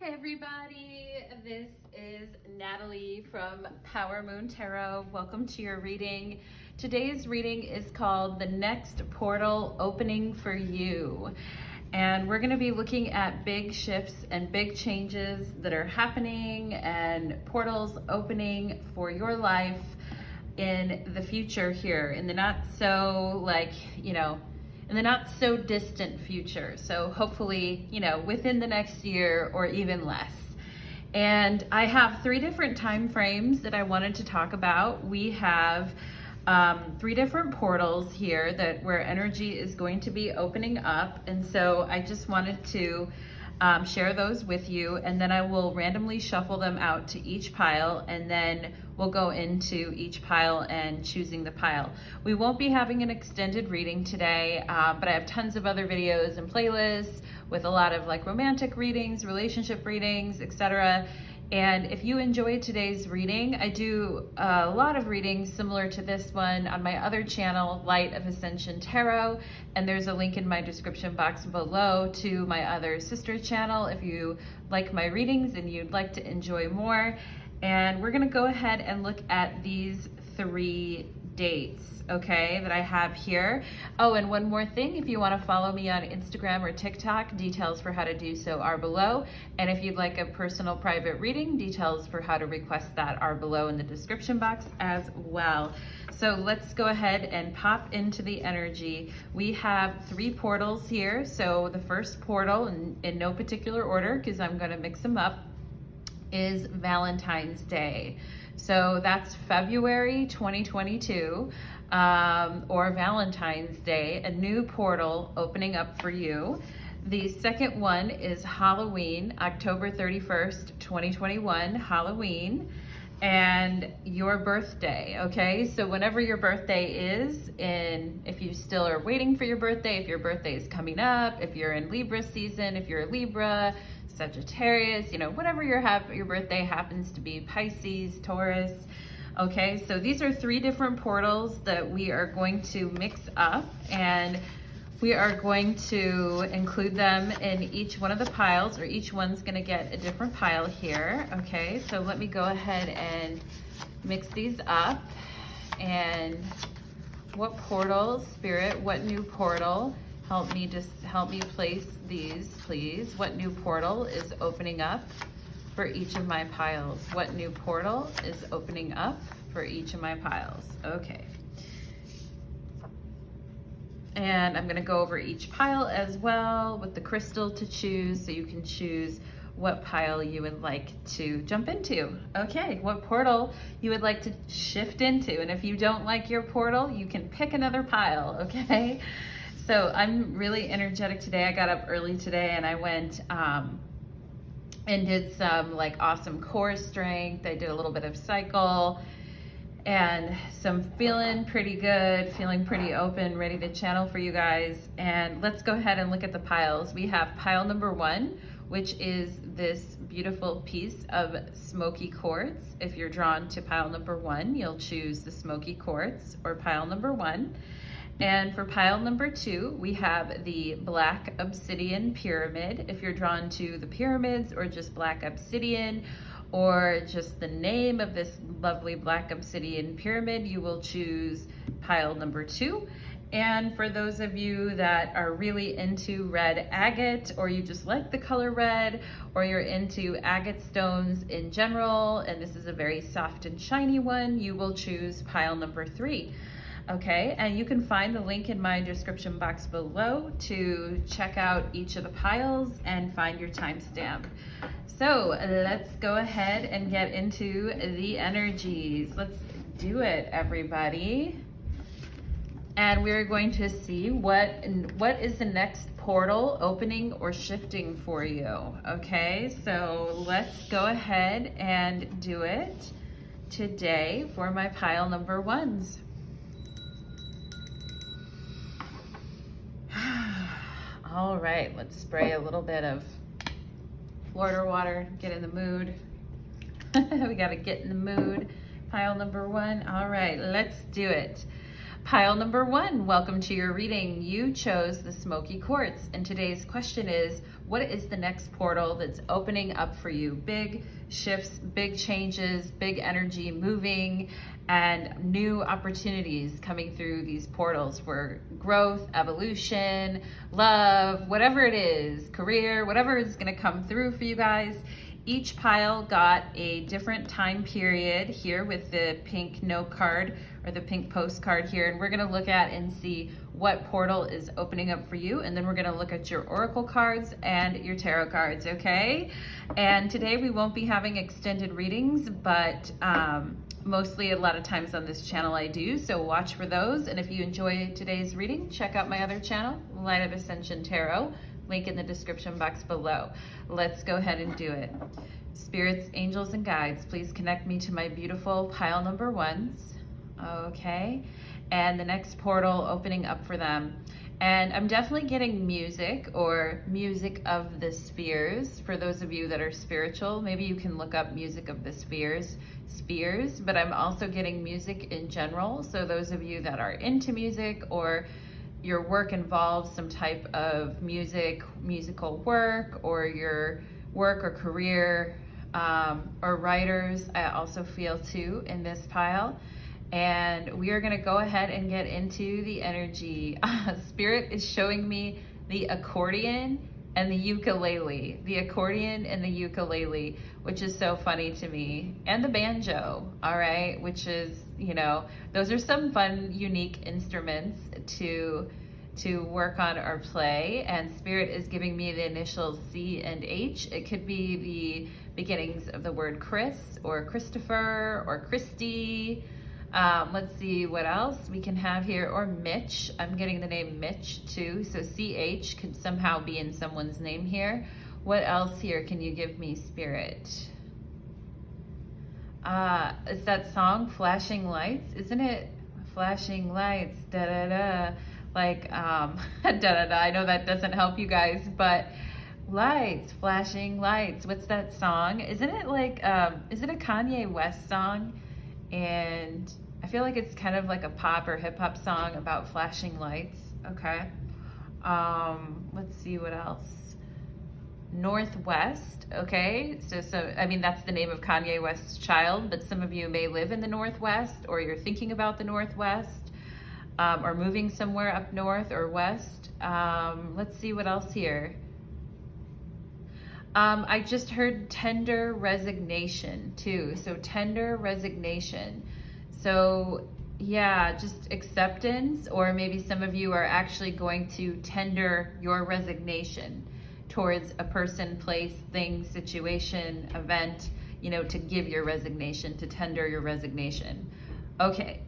Hi everybody, this is Natalie from powermoontarot. Welcome to your reading. Today's reading is called The Next Portal Opening for You. And we're going to be looking at big shifts and big changes that are happening and portals opening for your life in the future here, in the not so in the not so distant future. So hopefully, within the next year or even less. And I have 3 different time frames that I wanted to talk about. We have 3 different portals here where energy is going to be opening up. And so I just wanted to share those with you, and then I will randomly shuffle them out to each pile, and then we'll go into each pile and choosing the pile. We won't be having an extended reading today, but I have tons of other videos and playlists with a lot of romantic readings, relationship readings, etc. And if you enjoyed today's reading, I do a lot of readings similar to this one on my other channel, Light of Ascension Tarot, and there's a link in my description box below to my other sister channel if you like my readings and you'd like to enjoy more. And we're gonna go ahead and look at these 3 dates, okay, that I have here. Oh, and one more thing, if you want to follow me on Instagram or TikTok, details for how to do so are below. And if you'd like a personal private reading, details for how to request that are below in the description box as well. So let's go ahead and pop into the energy. We have 3 portals here. So the first portal, in no particular order because I'm going to mix them up, is Valentine's Day. So that's February 2022, or Valentine's Day, a new portal opening up for you. The second one is Halloween, October 31st, 2021, Halloween, and your birthday, okay? So whenever your birthday is, if you still are waiting for your birthday, if your birthday is coming up, if you're in Libra season, if you're a Libra, Sagittarius, whatever your birthday happens to be, Pisces, Taurus. Okay, so these are 3 different portals that we are going to mix up, and we are going to include them in each one of the piles, or each one's going to get a different pile here. Okay, so let me go ahead and mix these up. And what portal, Spirit, what new portal? Help me place these, please. What new portal is opening up for each of my piles? What new portal is opening up for each of my piles? Okay. And I'm gonna go over each pile as well with the crystal to choose, so you can choose what pile you would like to jump into. Okay, what portal you would like to shift into. And if you don't like your portal, you can pick another pile, okay? So I'm really energetic today. I got up early today and I went and did some awesome core strength. I did a little bit of cycle, and so I'm feeling pretty good, feeling pretty open, ready to channel for you guys. And let's go ahead and look at the piles. We have pile number 1, which is this beautiful piece of Smokey quartz. If you're drawn to pile number 1, you'll choose the Smokey quartz or pile number 1. And for pile number 2, we have the black obsidian pyramid. If you're drawn to the pyramids or just black obsidian, or just the name of this lovely black obsidian pyramid, you will choose pile number 2. And for those of you that are really into red agate, or you just like the color red, or you're into agate stones in general, and this is a very soft and shiny one, you will choose pile number 3. Okay, and you can find the link in my description box below to check out each of the piles and find your timestamp. So let's go ahead and get into the energies. Let's do it, everybody. And we're going to see what is the next portal opening or shifting for you. Okay, so let's go ahead and do it today for my pile number 1s. All right, let's spray a little bit of Florida water, get in the mood. We gotta get in the mood. Pile number 1. All right, let's do it. Pile number 1, welcome to your reading. You chose the Smokey Quartz, and today's question is, what is the next portal that's opening up for you? Big shifts, big changes, big energy moving, and new opportunities coming through these portals for growth, evolution, love, whatever it is, career, whatever is going to come through for you guys. Each pile got a different time period here with the pink note card or the pink postcard here, and we're going to look at and see what portal is opening up for you, and then we're going to look at your oracle cards and your tarot cards, okay? And today we won't be having extended readings, but mostly a lot of times on this channel I do, so watch for those. And if you enjoy today's reading, check out my other channel, Light of Ascension Tarot. Link in the description box below. Let's go ahead and do it. Spirits, angels, and guides, please connect me to my beautiful pile number 1s. Okay. And the next portal opening up for them. And I'm definitely getting music or music of the spheres. For those of you that are spiritual, maybe you can look up music of the spheres, but I'm also getting music in general. So those of you that are into music or your work involves some type of musical work, or your work or career, or writers, I also feel too in this pile. And we are going to go ahead and get into the energy. Spirit is showing me the accordion and the ukulele. The accordion and the ukulele, which is so funny to me. And the banjo, all right? Which is, you know, those are some fun, unique instruments to work on or play. And Spirit is giving me the initials C and H. It could be the beginnings of the word Chris or Christopher or Christy. Let's see what else we can have here. Or Mitch. I'm getting the name Mitch too. So CH could somehow be in someone's name here. What else here can you give me, Spirit? Is that song Flashing Lights? Isn't it Flashing Lights? Da da da. Like, da da da. I know that doesn't help you guys, but lights, flashing lights. What's that song? Isn't it like, is it a Kanye West song? And I feel like it's kind of like a pop or hip hop song about flashing lights. Okay. Let's see what else. Northwest. Okay. So, I mean, that's the name of Kanye West's child, but some of you may live in the Northwest, or you're thinking about the Northwest. Or moving somewhere up north or west. Let's see what else here. I just heard tender resignation too. So tender resignation. So yeah, just acceptance, or maybe some of you are actually going to tender your resignation towards a person, place, thing, situation, event, you know, to give your resignation, to tender your resignation. Okay.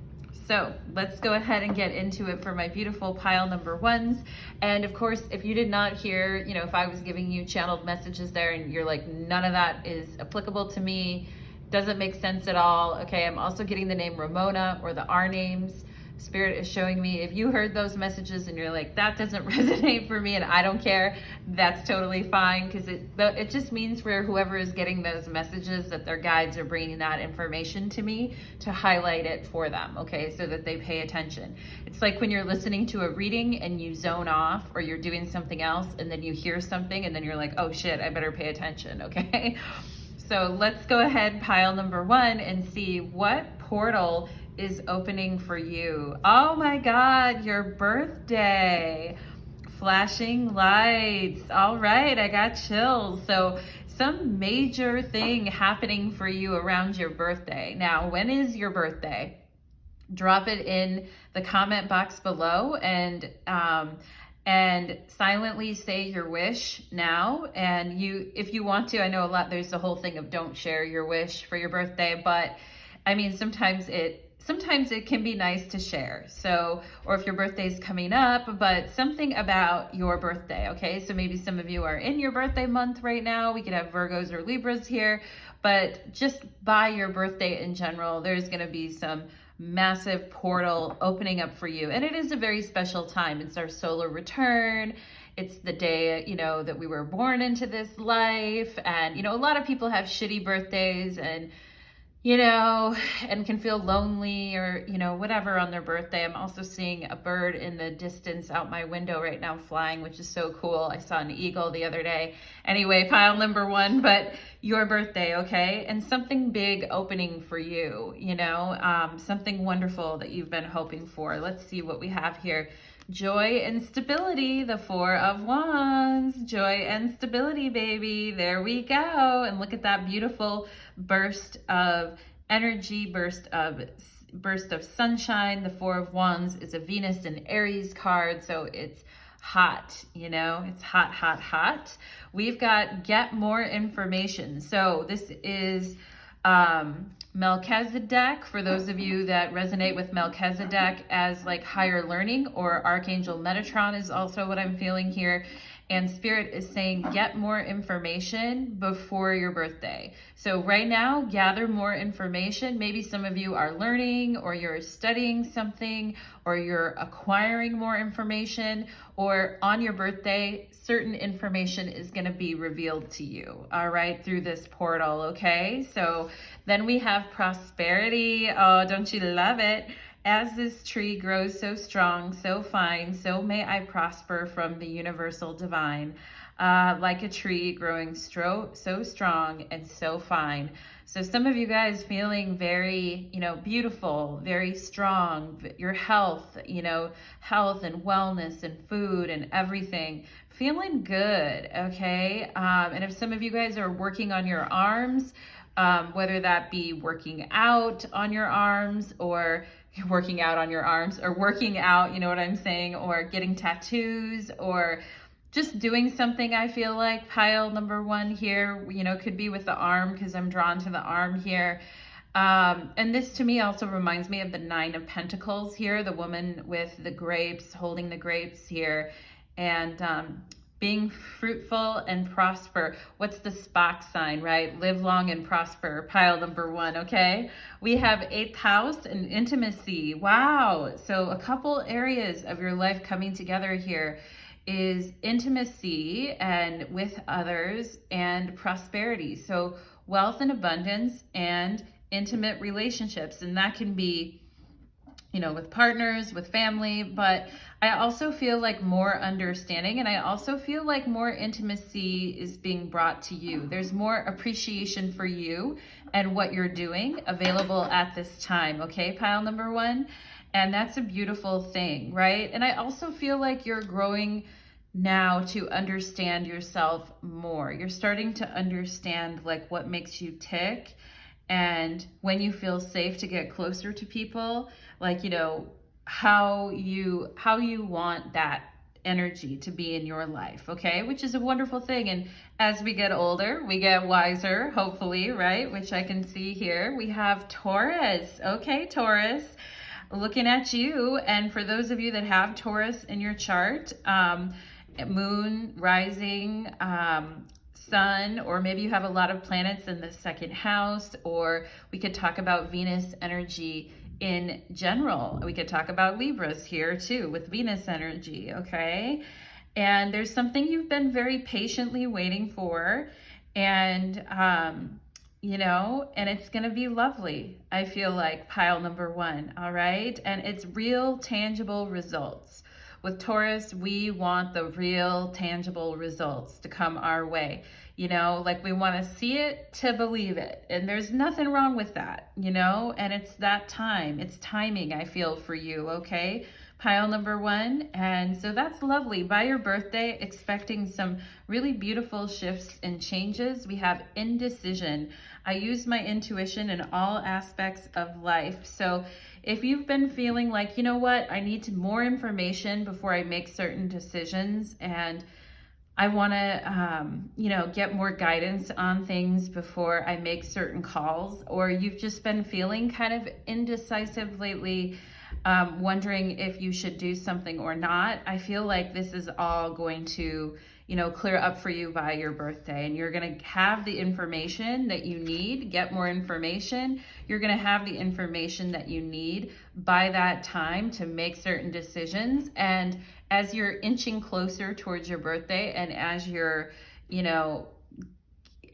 So let's go ahead and get into it for my beautiful pile number 1s. And of course, if you did not hear, you know, if I was giving you channeled messages there and you're like, none of that is applicable to me, doesn't make sense at all. Okay, I'm also getting the name Ramona or the R names. Spirit is showing me if you heard those messages and you're like, that doesn't resonate for me and I don't care, that's totally fine, because it just means for whoever is getting those messages that their guides are bringing that information to me to highlight it for them, okay, so that they pay attention. It's like when you're listening to a reading and you zone off, or you're doing something else and then you hear something and then you're like, oh shit, I better pay attention, okay? So let's go ahead, pile number 1, and see what portal is opening for you. Oh my God, your birthday. Flashing lights. All right, I got chills. So some major thing happening for you around your birthday. Now, when is your birthday? Drop it in the comment box below, and silently say your wish now. And if you want to, I know there's the whole thing of don't share your wish for your birthday, but I mean, sometimes it can be nice to share. So, or if your birthday's coming up, but something about your birthday, okay? So maybe some of you are in your birthday month right now. We could have Virgos or Libras here, but just by your birthday in general, there's gonna be some massive portal opening up for you. And it is a very special time. It's our solar return. It's the day, you know, that we were born into this life. And, you know, a lot of people have shitty birthdays, and and can feel lonely or, whatever on their birthday. I'm also seeing a bird in the distance out my window right now flying, which is so cool. I saw an eagle the other day. Anyway, pile number one, but your birthday, okay? And something big opening for you, something wonderful that you've been hoping for. Let's see what we have here. Joy and stability, the Four of Wands. Joy and stability, baby. There we go. And look at that beautiful burst of energy, burst of sunshine. The Four of Wands is a Venus and Aries card, so it's hot, it's hot, hot, hot. We've got get more information. So this is Melchizedek, for those of you that resonate with Melchizedek as like higher learning, or Archangel Metatron is also what I'm feeling here. And Spirit is saying, get more information before your birthday. So right now, gather more information. Maybe some of you are learning, or you're studying something, or you're acquiring more information, or on your birthday, certain information is going to be revealed to you, all right, through this portal, okay? So then we have prosperity. Oh, don't you love it? As this tree grows so strong, so fine, so may I prosper from the universal divine, like a tree growing so strong and so fine. So some of you guys feeling very, beautiful, very strong, your health, health and wellness and food and everything, feeling good, okay? And if some of you guys are working on your arms, whether that be working out on your arms, or working out on your arms, or working out, you know what I'm saying, or getting tattoos, or just doing something, I feel like pile number one here, could be with the arm, because I'm drawn to the arm here. And this to me also reminds me of the Nine of Pentacles here, the woman with the grapes, holding the grapes here, and being fruitful and prosper. What's the Spock sign, right? Live long and prosper, pile number one, okay? We have 8th house and intimacy. Wow. So a couple areas of your life coming together here is intimacy and with others, and prosperity. So wealth and abundance and intimate relationships. And that can be, with partners, with family, but I also feel like more understanding, and I also feel like more intimacy is being brought to you. There's more appreciation for you and what you're doing available at this time, okay, pile number one? And that's a beautiful thing, right? And I also feel like you're growing now to understand yourself more. You're starting to understand like what makes you tick, and when you feel safe to get closer to people, like, how you want that energy to be in your life, okay? Which is a wonderful thing. And as we get older, we get wiser, hopefully, right? Which I can see here. We have Taurus. Okay, Taurus, looking at you. And for those of you that have Taurus in your chart, moon, rising, sun, or maybe you have a lot of planets in the second house, or we could talk about Venus energy in general. We could talk about Libras here too with Venus energy, okay? And there's something you've been very patiently waiting for, and and it's gonna be lovely, I feel like, pile number one, all right? And it's real tangible results. With Taurus, we want the real tangible results to come our way. Like we want to see it to believe it. And there's nothing wrong with that, and it's that time. It's timing, I feel, for you, okay? Pile number one. And so that's lovely. By your birthday, expecting some really beautiful shifts and changes. We have indecision. I use my intuition in all aspects of life. So if you've been feeling like, I need more information before I make certain decisions, and I want to, get more guidance on things before I make certain calls, or you've just been feeling kind of indecisive lately, wondering if you should do something or not, I feel like this is all going to, clear up for you by your birthday, and you're going to have the information that you need. Get more information. You're going to have the information that you need by that time to make certain decisions. And as you're inching closer towards your birthday, and as you're,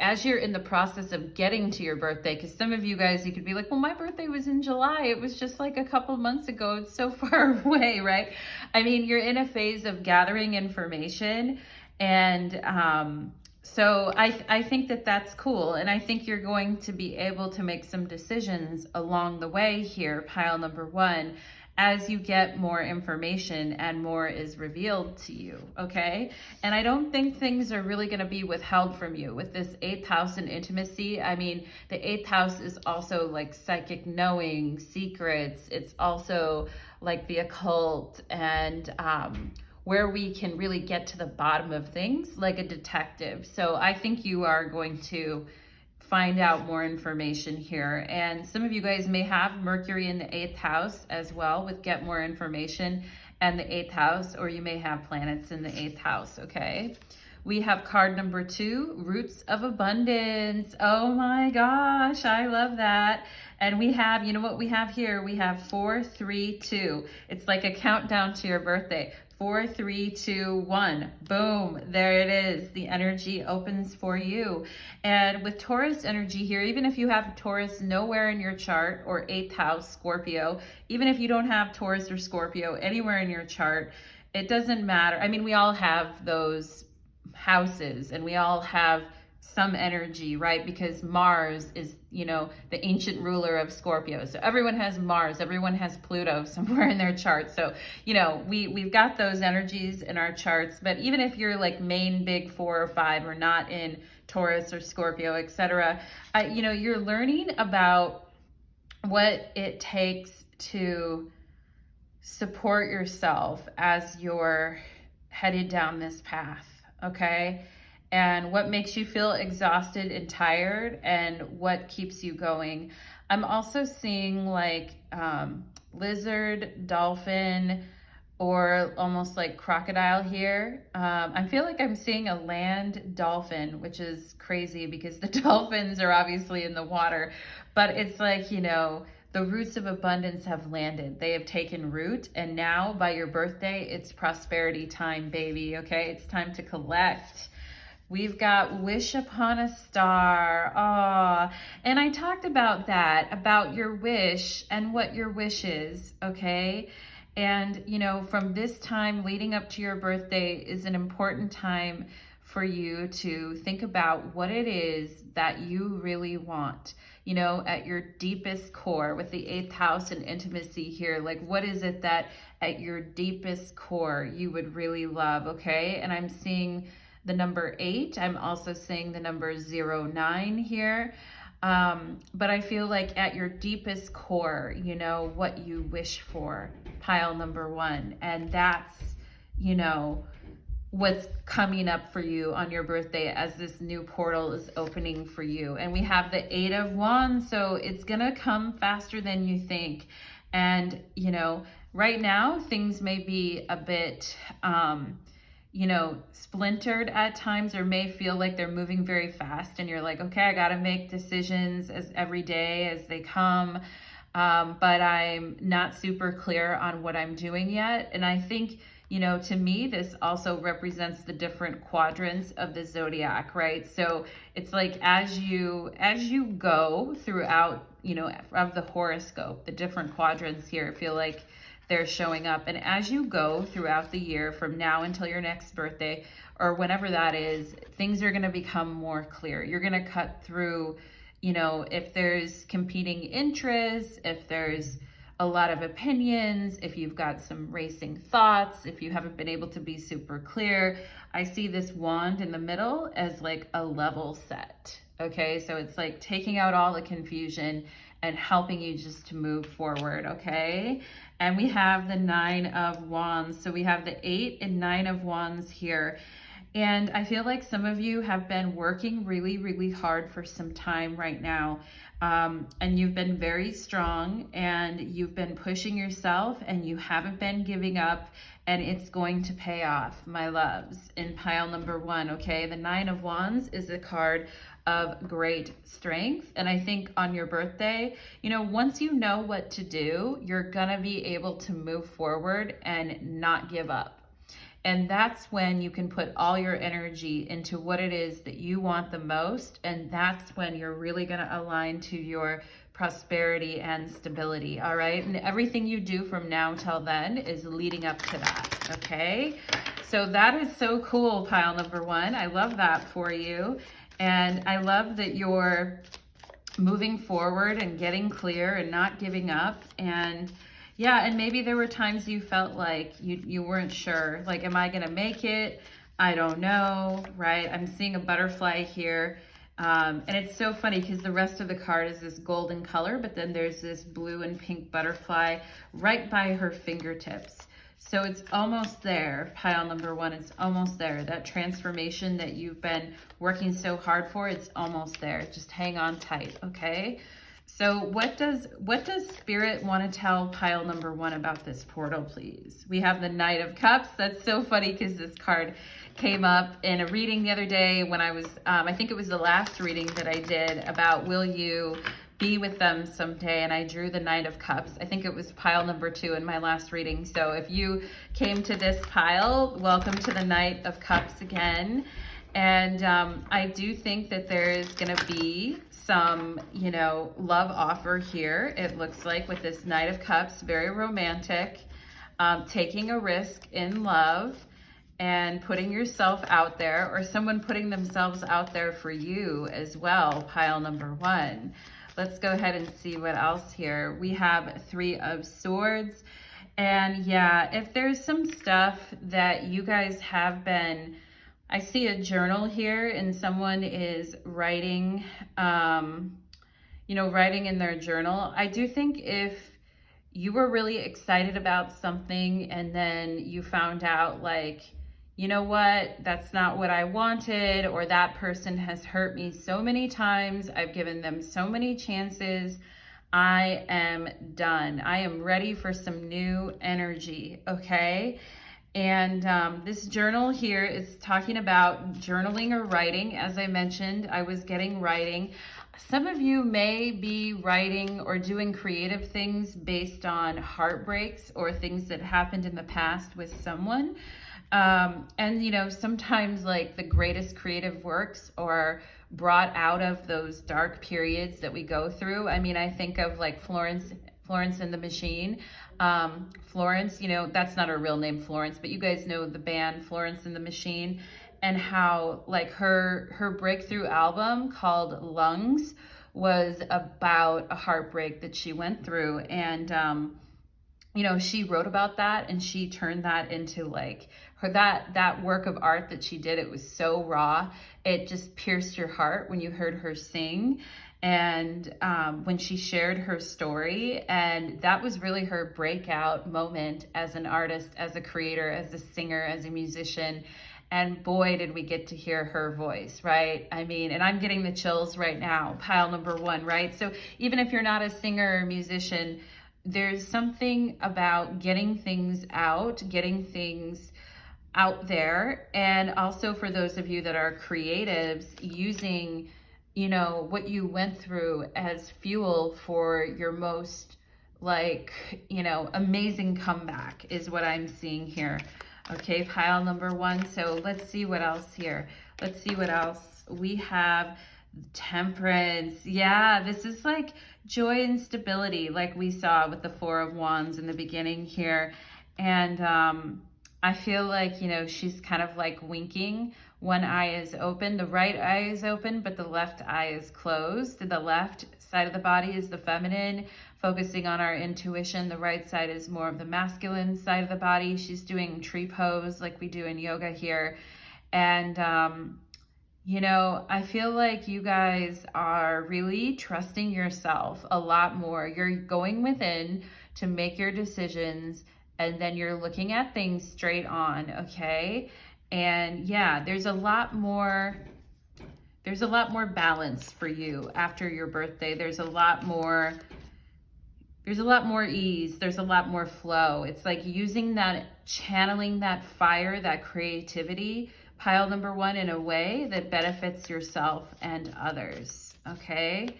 as you're in the process of getting to your birthday, because some of you guys, you could be like, well, my birthday was in July. It was just like a couple months ago. It's so far away, right? I mean, you're in a phase of gathering information. And so I think that that's cool. And I think you're going to be able to make some decisions along the way here, pile number one, as you get more information and more is revealed to you, okay? And I don't think things are really gonna be withheld from you. With this 8th house and intimacy, I mean, the 8th house is also like psychic knowing, secrets. It's also like the occult and where we can really get to the bottom of things like a detective. So I think you are going to find out more information here. And some of you guys may have Mercury in the 8th house as well with get more information and the 8th house, or you may have planets in the 8th house, okay? We have card number 2, Roots of Abundance. Oh my gosh, I love that. And we have, you know what we have here? We have 4, 3, 2. It's like a countdown to your birthday. 4, 3, 2, 1. Boom. There it is. The energy opens for you. And with Taurus energy here, even if you have Taurus nowhere in your chart, or 8th house, Scorpio, even if you don't have Taurus or Scorpio anywhere in your chart, it doesn't matter. I mean, we all have those houses and we all have some energy, right? Because Mars is, you know, the ancient ruler of Scorpio. So everyone has Mars, everyone has Pluto somewhere in their chart. So, you know, we've got those energies in our charts. But even if you're like main big 4 or 5 or not in Taurus or Scorpio, etc., you know, you're learning about what it takes to support yourself as you're headed down this path, okay? And what makes you feel exhausted and tired and what keeps you going. I'm also seeing like lizard, dolphin, or almost like crocodile here. I feel like I'm seeing a land dolphin, which is crazy because the dolphins are obviously in the water, but it's like, you know, the roots of abundance have landed. They have taken root, and now by your birthday, it's prosperity time, baby, okay? It's time to collect. We've got Wish Upon a Star. Aw. And I talked about that, about your wish and what your wish is, okay? And, you know, from this time leading up to your birthday is an important time for you to think about what it is that you really want, you know, at your deepest core with the 8th house and intimacy here. Like, what is it that at your deepest core you would really love, okay? And I'm seeing the number 8. I'm also seeing the number 09 here. But I feel like at your deepest core, you know, what you wish for, pile number 1. And that's, you know, what's coming up for you on your birthday as this new portal is opening for you. And we have the 8 of Wands, so it's gonna come faster than you think. And, you know, right now things may be a bit, you know, splintered at times, or may feel like they're moving very fast and you're like, okay, I gotta make decisions as every day as they come, but I'm not super clear on what I'm doing yet. And I think, you know, to me, this also represents the different quadrants of the zodiac, right? So it's like as you go throughout, you know, of the horoscope, the different quadrants here feel like they're showing up. And as you go throughout the year from now until your next birthday or whenever that is, things are going to become more clear. You're going to cut through, you know, if there's competing interests, if there's a lot of opinions, if you've got some racing thoughts, if you haven't been able to be super clear. I see this wand in the middle as like a level set. Okay, so it's like taking out all the confusion and helping you just to move forward, okay? And we have the 9 of Wands. So we have the 8 and 9 of Wands here. And I feel like some of you have been working really, really hard for some time right now. And you've been very strong and you've been pushing yourself and you haven't been giving up, and it's going to pay off, my loves, in pile number 1, okay? The 9 of Wands is a card of great strength. And I think on your birthday, you know, once you know what to do, you're gonna be able to move forward and not give up. And that's when you can put all your energy into what it is that you want the most. And that's when you're really going to align to your prosperity and stability. All right. And everything you do from now till then is leading up to that. Okay. So that is so cool, pile number one. I love that for you. And I love that you're moving forward and getting clear and not giving up. And yeah, and maybe there were times you felt like you weren't sure, like, am I gonna make it? I don't know, right? I'm seeing a butterfly here. And it's so funny because the rest of the card is this golden color, but then there's this blue and pink butterfly right by her fingertips. So it's almost there, pile number one, it's almost there. That transformation that you've been working so hard for, it's almost there. Just hang on tight, okay? So what does Spirit want to tell pile number one about this portal, please? We have the Knight of Cups. That's so funny because this card came up in a reading the other day when I was, I think it was the last reading that I did about will you be with them someday, and I drew the Knight of Cups. I think it was pile number two in my last reading. So if you came to this pile, welcome to the Knight of Cups again. And I do think that there is going to be some, you know, love offer here. It looks like with this Knight of Cups, very romantic, taking a risk in love and putting yourself out there, or someone putting themselves out there for you as well, pile number one. Let's go ahead and see what else here. We have Three of Swords. And yeah, if there's some stuff that you guys have been, I see a journal here and someone is writing, you know, writing in their journal. I do think if you were really excited about something and then you found out like, you know what, that's not what I wanted, or that person has hurt me so many times, I've given them so many chances, I am done. I am ready for some new energy, okay? And this journal here is talking about journaling or writing. As I mentioned, I was getting writing. Some of you may be writing or doing creative things based on heartbreaks or things that happened in the past with someone. And you know, sometimes like the greatest creative works are brought out of those dark periods that we go through. I mean, I think of like Florence and the Machine. Florence, you know, that's not her real name, Florence, but you guys know the band Florence and the Machine, and how like her breakthrough album called Lungs was about a heartbreak that she went through. And, you know, she wrote about that and she turned that into like that work of art that she did. It was so raw. It just pierced your heart when you heard her sing. And when she shared her story, and that was really her breakout moment as an artist, as a creator, as a singer, as a musician. And boy, did we get to hear her voice, right? I mean, and I'm getting the chills right now, pile number one, right? So even if you're not a singer or musician, there's something about getting things out there. And also for those of you that are creatives, using, you know, what you went through as fuel for your most like, you know, amazing comeback is what I'm seeing here. Okay, pile number one. So let's see what else here. Let's see what else we have. Temperance. Yeah, this is like joy and stability like we saw with the Four of Wands in the beginning here. And I feel like, you know, she's kind of like winking. One eye is open, the right eye is open, but the left eye is closed. The left side of the body is the feminine, focusing on our intuition. The right side is more of the masculine side of the body. She's doing tree pose like we do in yoga here. And, you know, I feel like you guys are really trusting yourself a lot more. You're going within to make your decisions, and then you're looking at things straight on, okay? And yeah, there's a lot more balance for you after your birthday. There's a lot more ease. There's a lot more flow. It's like using that, channeling that fire, that creativity, pile number one, in a way that benefits yourself and others, okay?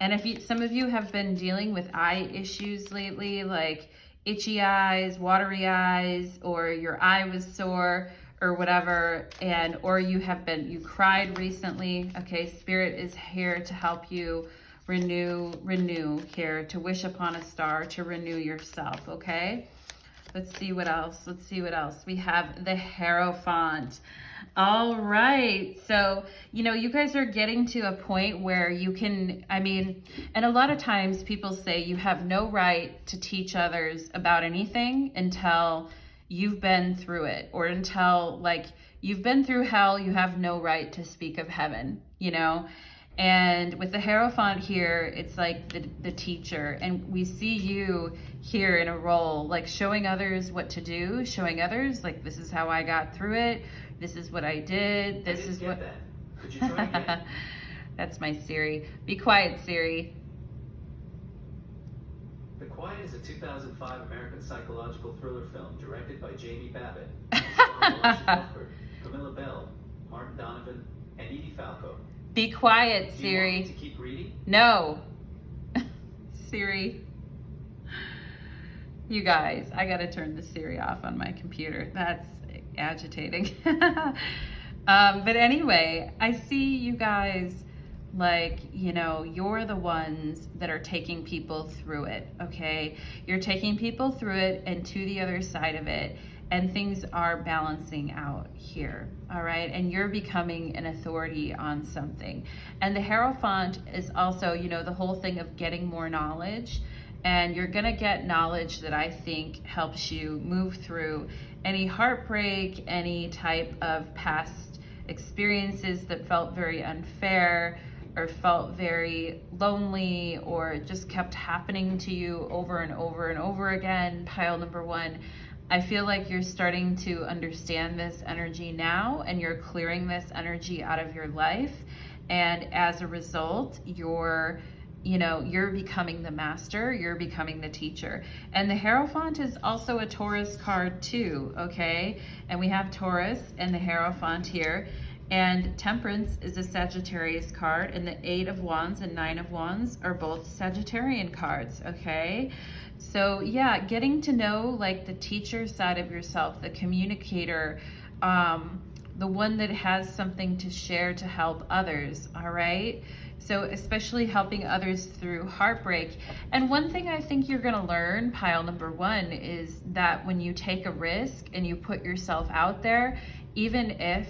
And if some of you have been dealing with eye issues lately, like itchy eyes, watery eyes, or your eye was sore or whatever, or you cried recently, okay, Spirit is here to help you renew here, to wish upon a star, to renew yourself, okay? Let's see what else. We have the Hierophant. All right. So, you guys are getting to a point where you can, and a lot of times people say you have no right to teach others about anything until you've been through it, or until you've been through hell, you have no right to speak of heaven, And with the Hierophant here, it's like the teacher. And we see you here in a role, showing others what to do, showing others, this is how I got through it. This is what I did. This is what. That. Could you try again? That's my Siri. Be quiet, Siri. The Quiet is a 2005 American psychological thriller film directed by Jamie Babbitt, Camilla Bell, Martin Donovan, and Edie Falco. Be quiet, Siri. Do you want me to keep reading? No. Siri. You guys, I gotta turn the Siri off on my computer. That's agitating. But anyway, I see you guys you're the ones that are taking people through it, okay? You're taking people through it and to the other side of it, and things are balancing out here, all right? And you're becoming an authority on something. And the Hierophant is also, the whole thing of getting more knowledge, and you're gonna get knowledge that I think helps you move through any heartbreak, any type of past experiences that felt very unfair, or felt very lonely, or just kept happening to you over and over and over again. Pile number one, I feel like you're starting to understand this energy now, and you're clearing this energy out of your life. And as a result, you're becoming the master, you're becoming the teacher. And the Hierophant is also a Taurus card too, okay? And we have Taurus and the Hierophant here. And Temperance is a Sagittarius card, and the 8 of Wands and 9 of Wands are both Sagittarian cards, okay? So yeah, getting to know the teacher side of yourself, the communicator, the one that has something to share to help others, all right? So especially helping others through heartbreak. And one thing I think you're gonna learn, pile number one, is that when you take a risk and you put yourself out there, even if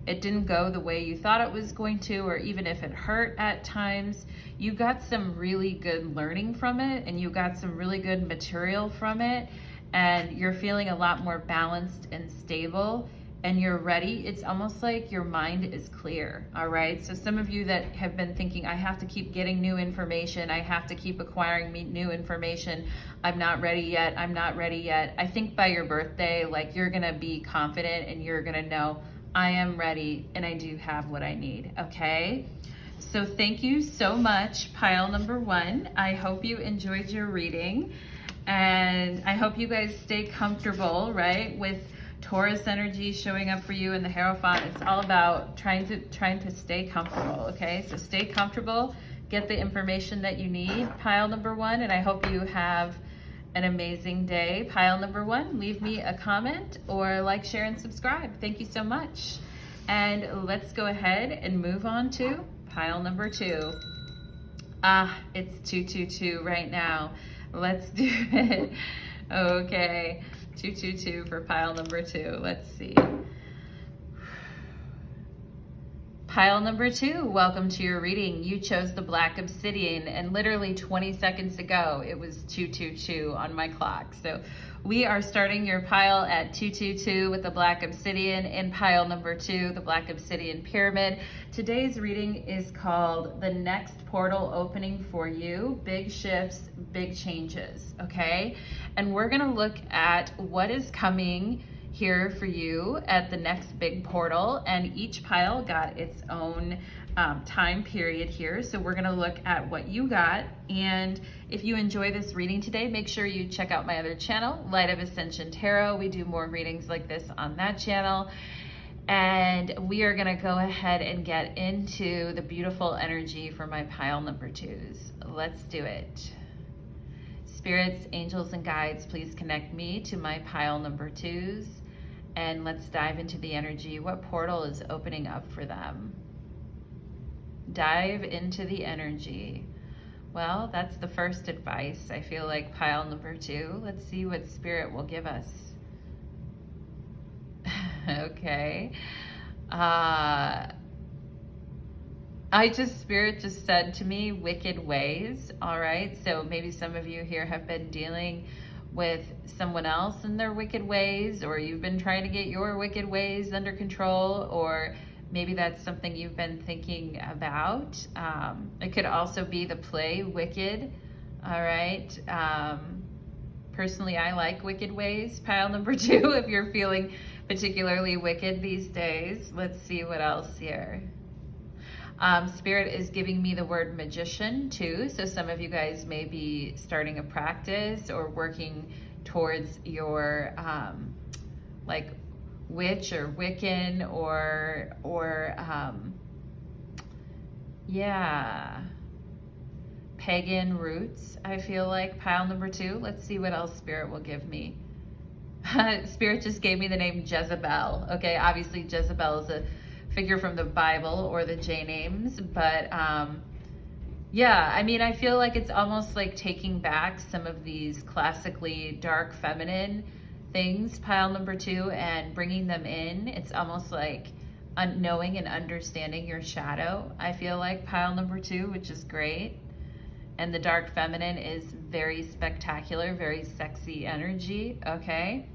it didn't go the way you thought it was going to, or even if it hurt at times, you got some really good learning from it, and you got some really good material from it, and you're feeling a lot more balanced and stable, and you're ready. It's almost like your mind is clear, all right? So some of you that have been thinking, I have to keep getting new information, I have to keep acquiring new information, I'm not ready yet, I think by your birthday, you're gonna be confident, and you're gonna know, I am ready, and I do have what I need, okay? So thank you so much, pile number one. I hope you enjoyed your reading, and I hope you guys stay comfortable, right, with Taurus energy showing up for you in the Hierophant. It's all about trying to stay comfortable, okay? So stay comfortable, get the information that you need, pile number one, and I hope you have an amazing day. Pile number one, leave me a comment or like, share, and subscribe. Thank you so much. And let's go ahead and move on to pile number two. It's 222 right now. Let's do it. Okay, 222 for pile number two. Let's see. Pile number two, welcome to your reading. You chose the Black Obsidian, and literally 20 seconds ago, it was 222 on my clock. So we are starting your pile at 222 with the Black Obsidian in pile number two, the Black Obsidian Pyramid. Today's reading is called The Next Portal Opening for You, Big Shifts, Big Changes, okay? And we're gonna look at what is coming here for you at the next big portal, and each pile got its own time period here. So we're gonna look at what you got, and if you enjoy this reading today, make sure you check out my other channel, Light of Ascension Tarot. We do more readings like this on that channel, and we are gonna go ahead and get into the beautiful energy for my pile number twos. Let's do it. Spirits, angels, and guides, please connect me to my pile number 2s. And let's dive into the energy. What portal is opening up for them? Dive into the energy. Well, that's the first advice. I feel like pile number 2. Let's see what Spirit will give us. Okay. Spirit just said to me, wicked ways. All right. So maybe some of you here have been dealing with someone else and their wicked ways, or you've been trying to get your wicked ways under control, or maybe that's something you've been thinking about. It could also be the play Wicked. All right. Personally, I like wicked ways, pile number 2, if you're feeling particularly wicked these days. Let's see what else here. Spirit is giving me the word magician too. So some of you guys may be starting a practice or working towards your like witch or Wiccan or pagan roots. I feel like pile number 2. Let's see what else Spirit will give me. Spirit just gave me the name Jezebel. Okay, obviously Jezebel is a figure from the Bible or the J names, but yeah, I mean, I feel like it's almost like taking back some of these classically dark feminine things, pile number 2, and bringing them in. It's almost like knowing and understanding your shadow, I feel like, pile number 2, which is great. And the dark feminine is very spectacular, very sexy energy, okay?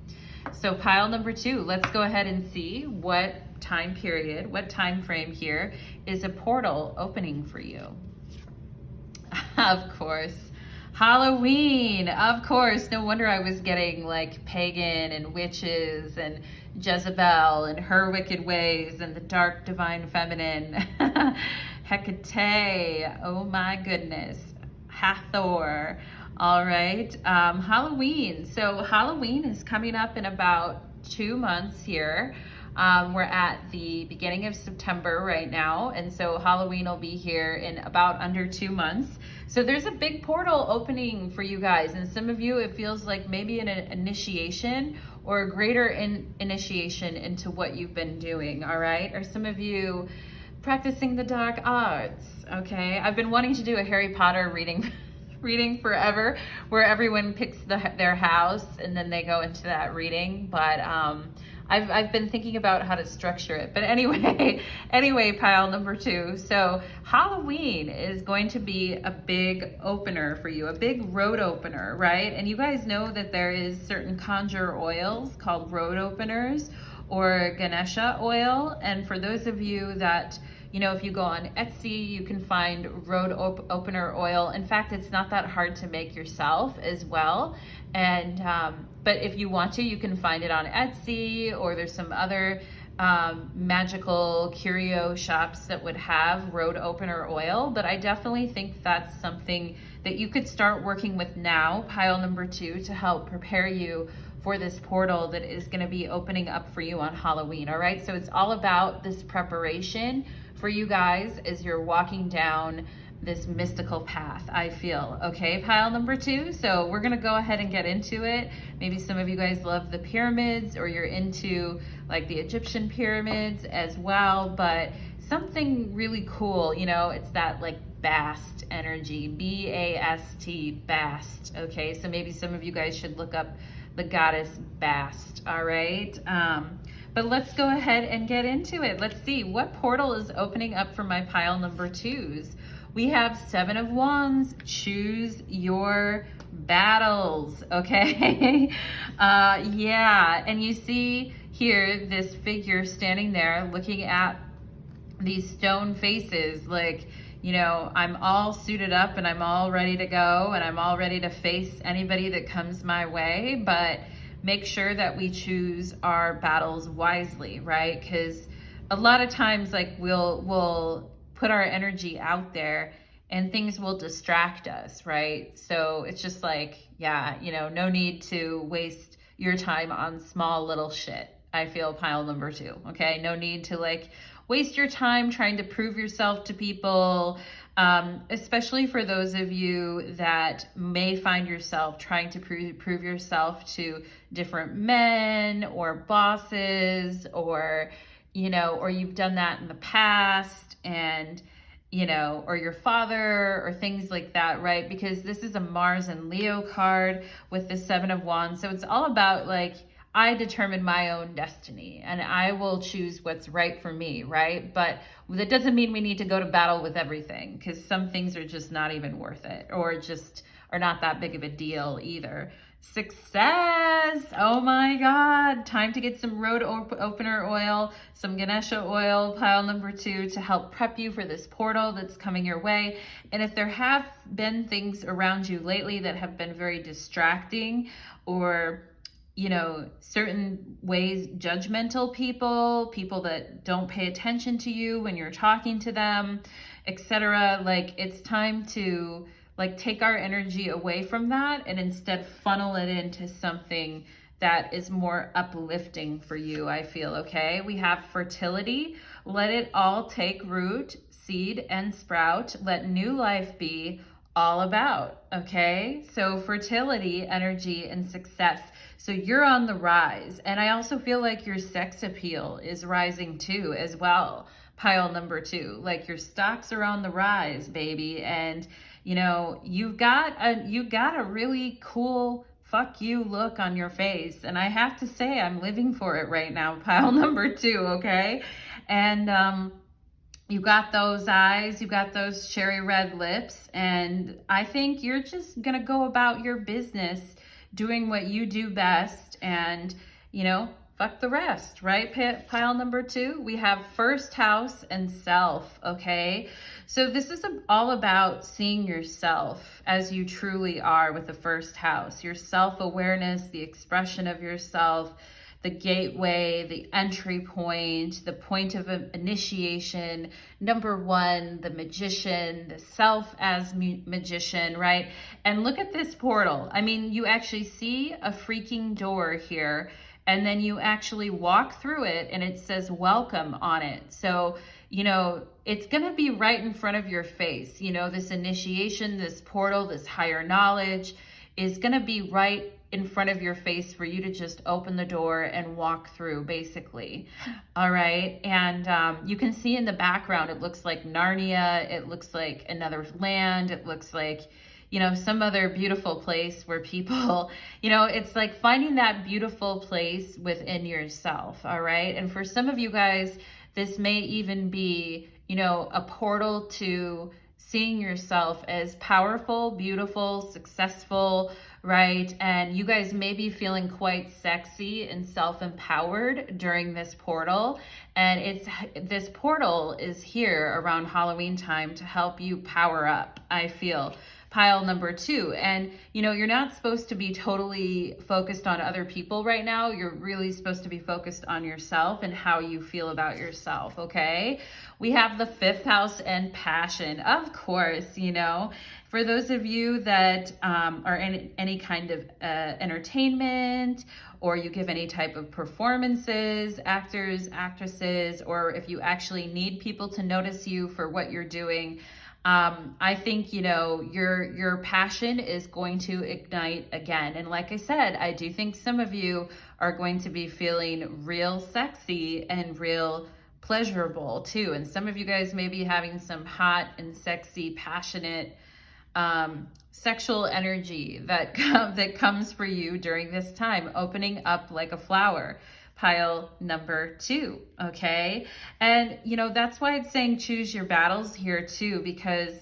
So pile number 2, let's go ahead and see what time period, what time frame here is a portal opening for you. Of course, Halloween, of course. No wonder I was getting like pagan and witches and Jezebel and her wicked ways and the dark divine feminine. Hecate, oh my goodness. Hathor. All right, Halloween. So Halloween is coming up in about 2 months here. We're at the beginning of September right now, and so Halloween will be here in about under 2 months. So there's a big portal opening for you guys, and some of you, it feels like maybe an initiation or a greater initiation into what you've been doing, all right? Or some of you practicing the dark arts, okay? I've been wanting to do a Harry Potter reading forever, where everyone picks their house and then they go into that reading, but I've been thinking about how to structure it. But anyway, pile number 2. So Halloween is going to be a big opener for you, a big road opener, right? And you guys know that there is certain conjure oils called road openers or Ganesha oil. And for those of you that, you know, if you go on Etsy, you can find road opener oil. In fact, it's not that hard to make yourself as well. And but if you want to, you can find it on Etsy, or there's some other magical curio shops that would have road opener oil. But I definitely think that's something that you could start working with now, pile number 2, to help prepare you for this portal that is going to be opening up for you on Halloween. All right, so it's all about this preparation for you guys as you're walking down this mystical path, I feel. Okay, pile number 2. So we're gonna go ahead and get into it. Maybe some of you guys love the pyramids, or you're into like the Egyptian pyramids as well, but something really cool, you know, it's that like Bast energy, B-A-S-T, Bast. Okay, so maybe some of you guys should look up the goddess Bast. All right, but let's go ahead and get into it. Let's see what portal is opening up for my pile number 2s. We have 7 of Wands. Choose your battles, okay? Yeah, and you see here this figure standing there looking at these stone faces, like, you know, I'm all suited up and I'm all ready to go and I'm all ready to face anybody that comes my way, but make sure that we choose our battles wisely, right? Because a lot of times, like, we'll put our energy out there and things will distract us, right? So it's just like, yeah, you know, no need to waste your time on small little shit. I feel pile number 2, okay? No need to like waste your time trying to prove yourself to people, especially for those of you that may find yourself trying to prove yourself to different men or bosses, or, you know, or you've done that in the past, and, you know, or your father or things like that, right? Because this is a Mars and Leo card with the 7 of Wands. So it's all about like, I determine my own destiny and I will choose what's right for me, right? But that doesn't mean we need to go to battle with everything, because some things are just not even worth it, or just are not that big of a deal either. Success! Oh my God, time to get some road opener oil, some Ganesha oil, pile number 2, to help prep you for this portal that's coming your way. And if there have been things around you lately that have been very distracting, or, you know, certain ways, judgmental people that don't pay attention to you when you're talking to them, etc., like, it's time to like take our energy away from that and instead funnel it into something that is more uplifting for you, I feel, okay? We have fertility. Let it all take root, seed, and sprout. Let new life be all about, okay? So fertility, energy, and success. So you're on the rise. And I also feel like your sex appeal is rising too, as well. Pile number 2, like your stocks are on the rise, baby. And you know, you got a really cool fuck you look on your face. And I have to say, I'm living for it right now, pile number 2, okay? And you got those eyes, you got those cherry red lips, and I think you're just gonna go about your business doing what you do best, and, you know, fuck the rest, right? Pile number 2, we have first house and self, okay? So this is all about seeing yourself as you truly are with the first house, your self-awareness, the expression of yourself, the gateway, the entry point, the point of initiation, number 1, the magician, the self as magician, right? And look at this portal. I mean, you actually see a freaking door here, and then you actually walk through it and it says welcome on it. So, you know, it's gonna be right in front of your face. You know, this initiation, this portal, this higher knowledge is gonna be right in front of your face for you to just open the door and walk through, basically. All right, and you can see in the background, it looks like Narnia, it looks like another land, it looks like, you know, some other beautiful place where people, you know, it's like finding that beautiful place within yourself, all right? And for some of you guys, this may even be, you know, a portal to seeing yourself as powerful, beautiful, successful, right? And you guys may be feeling quite sexy and self-empowered during this portal. And this portal is here around Halloween time to help you power up, I feel. Pile number 2. And, you know, you're not supposed to be totally focused on other people right now. You're really supposed to be focused on yourself and how you feel about yourself, okay? We have the 5th house and passion, of course, you know. For those of you that are in any kind of entertainment, or you give any type of performances, actors, actresses, or if you actually need people to notice you for what you're doing, I think, you know, your passion is going to ignite again. And like I said, I do think some of you are going to be feeling real sexy and real pleasurable too. And some of you guys may be having some hot and sexy, passionate, sexual energy that comes for you during this time, opening up like a flower. Pile number 2, okay? And, you know, that's why it's saying choose your battles here too, because,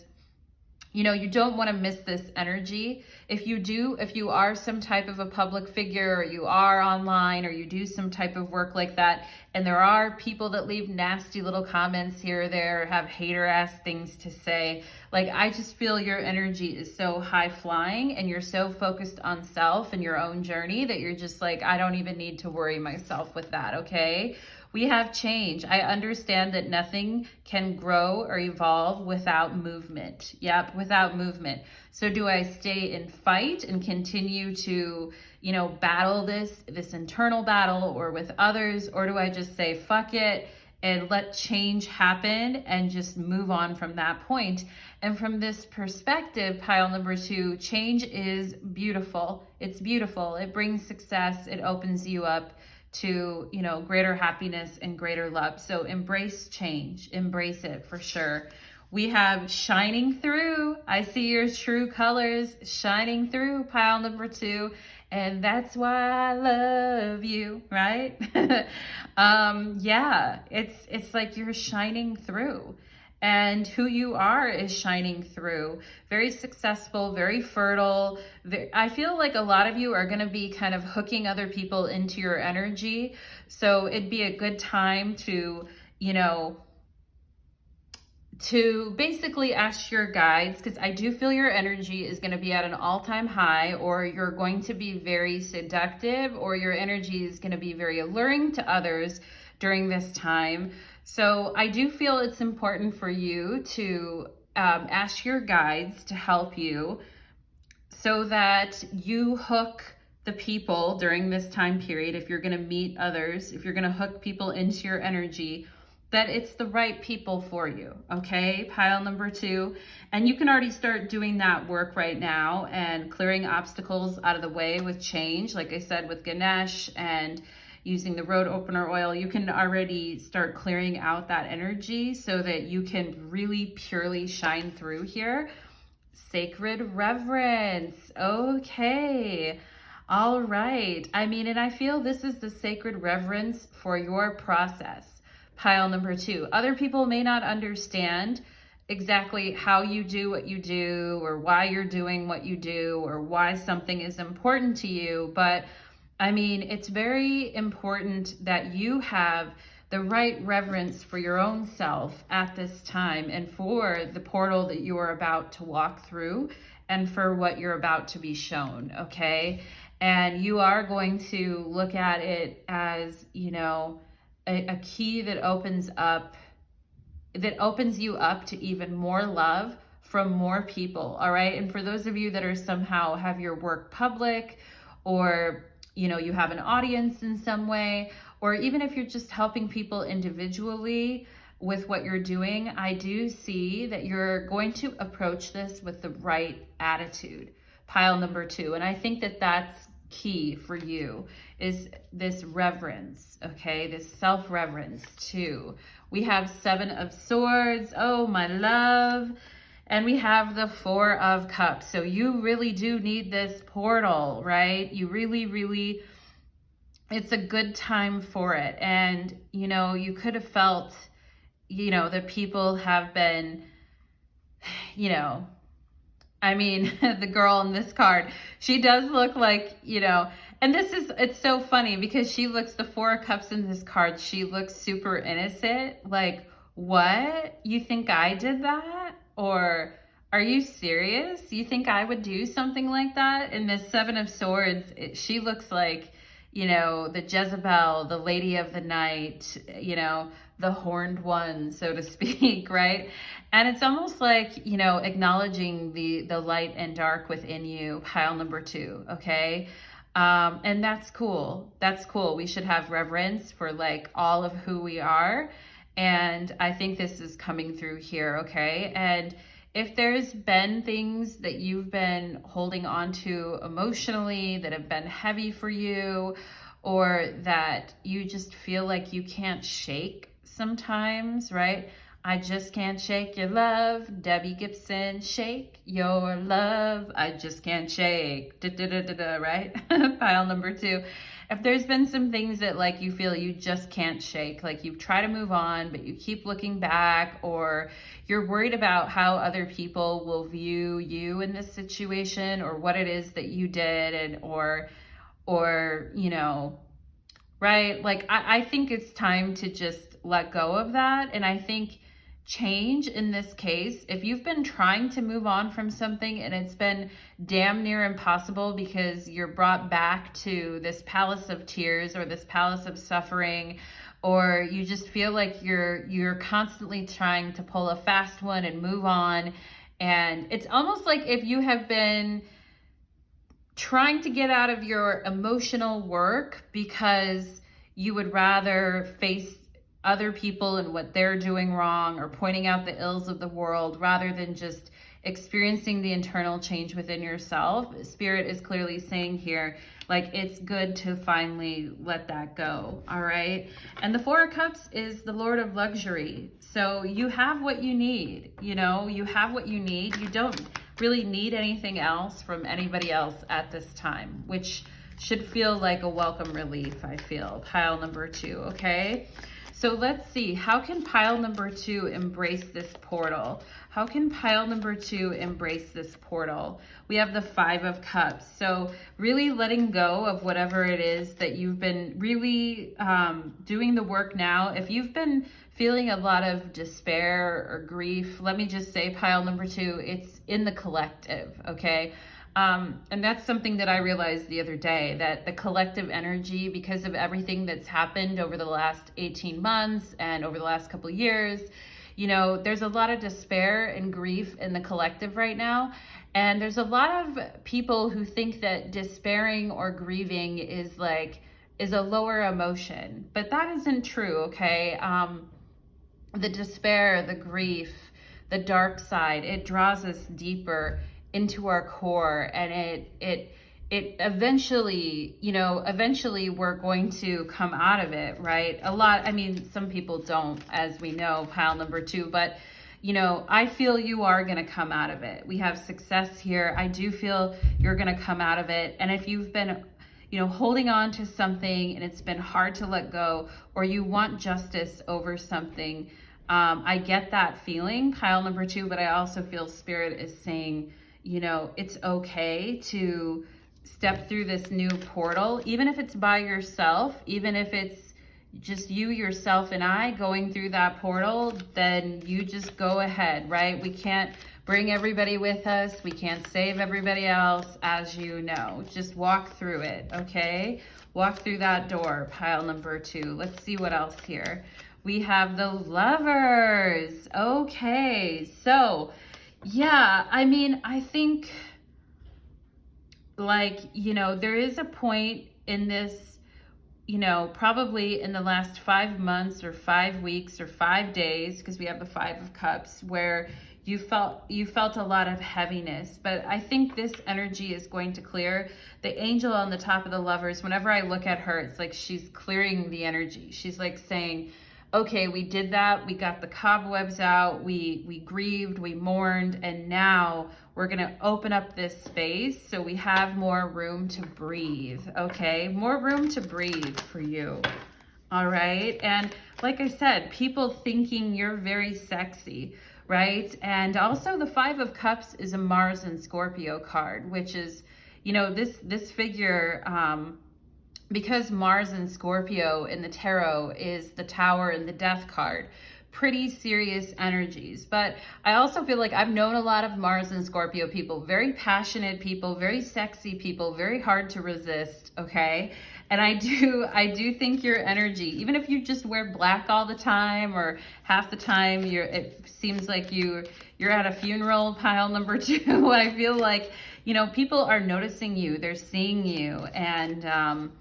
you know, you don't want to miss this energy. If you are some type of a public figure, or you are online, or you do some type of work like that, and there are people that leave nasty little comments here or there, have hater-ass things to say, like, I just feel your energy is so high flying and you're so focused on self and your own journey that you're just like, I don't even need to worry myself with that, okay? We have change. I understand that nothing can grow or evolve without movement. Yep, without movement. So do I stay in fight and continue to, you know, battle this internal battle or with others, or do I just say, fuck it, and let change happen and just move on from that point. And from this perspective, pile number 2, change is beautiful. It's beautiful. It brings success. It opens you up to, you know, greater happiness and greater love. So embrace change. Embrace it for sure. We have shining through. I see your true colors shining through, pile number 2. And that's why I love you, right? Yeah, it's like you're shining through, and who you are is shining through. Very successful, very fertile. I feel like a lot of you are going to be kind of hooking other people into your energy. So it'd be a good time to, you know, to basically ask your guides, because I do feel your energy is going to be at an all-time high, or you're going to be very seductive, or your energy is going to be very alluring to others during this time. So I do feel it's important for you to ask your guides to help you so that you hook the people during this time period. If you're going to meet others, if you're going to hook people into your energy, that it's the right people for you, okay? Pile number 2. And you can already start doing that work right now and clearing obstacles out of the way with change. Like I said, with Ganesh and using the road opener oil, you can already start clearing out that energy so that you can really purely shine through here. Sacred reverence, okay. All right. I mean, and I feel this is the sacred reverence for your process. Pile number 2. Other people may not understand exactly how you do what you do, or why you're doing what you do, or why something is important to you. But I mean, it's very important that you have the right reverence for your own self at this time, and for the portal that you are about to walk through, and for what you're about to be shown, okay? And you are going to look at it as, you know, a key that opens you up to even more love from more people, all right? And for those of you that are somehow have your work public, or, you know, you have an audience in some way, or even if you're just helping people individually with what you're doing, I do see that you're going to approach this with the right attitude, pile number 2. And I think that that's key for you, is this reverence, okay? This self-reverence too. We have 7 of Swords, oh my love, and we have the 4 of Cups. So you really do need this portal, right? You really, it's a good time for it. And, you know, you could have felt, you know, that people have been, you know, I mean, the girl in this card, she does look like, you know, and it's so funny because she looks, the 4 of Cups in this card, she looks super innocent. Like, what? You think I did that? Or are you serious? You think I would do something like that? In this 7 of Swords, she looks like, you know, the Jezebel, the lady of the night, you know, the horned one, so to speak, right? And it's almost like, you know, acknowledging the light and dark within you, pile number 2, okay? And that's cool. That's cool. We should have reverence for like all of who we are. And I think this is coming through here, okay? And if there's been things that you've been holding on to emotionally that have been heavy for you, or that you just feel like you can't shake sometimes, right? I just can't shake your love. Debbie Gibson, shake your love. I just can't shake. Da, da, da, da, da, right? Pile number 2. If there's been some things that like you feel you just can't shake, like you've tried to move on, but you keep looking back, or you're worried about how other people will view you in this situation, or what it is that you did, and or you know, right? Like I think it's time to just let go of that. And I think change in this case, if you've been trying to move on from something and it's been damn near impossible because you're brought back to this palace of tears or this palace of suffering, or you just feel like you're constantly trying to pull a fast one and move on, and it's almost like if you have been trying to get out of your emotional work because you would rather face other people and what they're doing wrong, or pointing out the ills of the world, rather than just experiencing the internal change within yourself. Spirit is clearly saying here, like, it's good to finally let that go. All right. And the Four of Cups is the Lord of Luxury. So you have what you need, you know, you have what you need. You don't really need anything else from anybody else at this time, which should feel like a welcome relief, I feel. Pile number 2, okay? So let's see, how can pile number 2 embrace this portal? How can pile number 2 embrace this portal? We have the Five of Cups. So really letting go of whatever it is that you've been really doing the work now. If you've been feeling a lot of despair or grief, let me just say, pile number 2, it's in the collective, okay? And that's something that I realized the other day, that the collective energy, because of everything that's happened over the last 18 months and over the last couple of years, you know, there's a lot of despair and grief in the collective right now. And there's a lot of people who think that despairing or grieving is a lower emotion, but that isn't true, okay? The despair, the grief, the dark side, it draws us deeper into our core, and it eventually, you know, eventually we're going to come out of it, right? I mean, some people don't, as we know, pile number 2, but you know, I feel you are going to come out of it. We have success here. I do feel you're going to come out of it. And if you've been, you know, holding on to something and it's been hard to let go, or you want justice over something, I get that feeling, pile number 2, but I also feel Spirit is saying, you know, it's okay to step through this new portal, even if it's by yourself, even if it's just you, yourself, and I going through that portal, then you just go ahead, right? We can't bring everybody with us. We can't save everybody else, as you know. Just walk through it, okay? Walk through that door, pile number 2. Let's see what else here. We have the Lovers. Okay, so yeah, I mean, I think, like, you know, there is a point in this, you know, probably in the last 5 months or 5 weeks or 5 days, because we have the Five of Cups, where you felt a lot of heaviness. But I think this energy is going to clear. The angel on the top of the Lovers, whenever I look at her, it's like she's clearing the energy. She's like saying, okay, we did that. We got the cobwebs out. We grieved, we mourned, and now we're going to open up this space so we have more room to breathe, okay? More room to breathe for you, all right? And like I said, people thinking you're very sexy, right? And also the Five of Cups is a Mars and Scorpio card, which is, you know, this figure, because Mars and Scorpio in the tarot is the Tower and the Death card, pretty serious energies. But I also feel like I've known a lot of Mars and Scorpio people, very passionate people, very sexy people, very hard to resist, okay? And I do think your energy, even if you just wear black all the time, or half the time it seems like you're at a funeral, pile number 2, I feel like, you know, people are noticing you, they're seeing you, and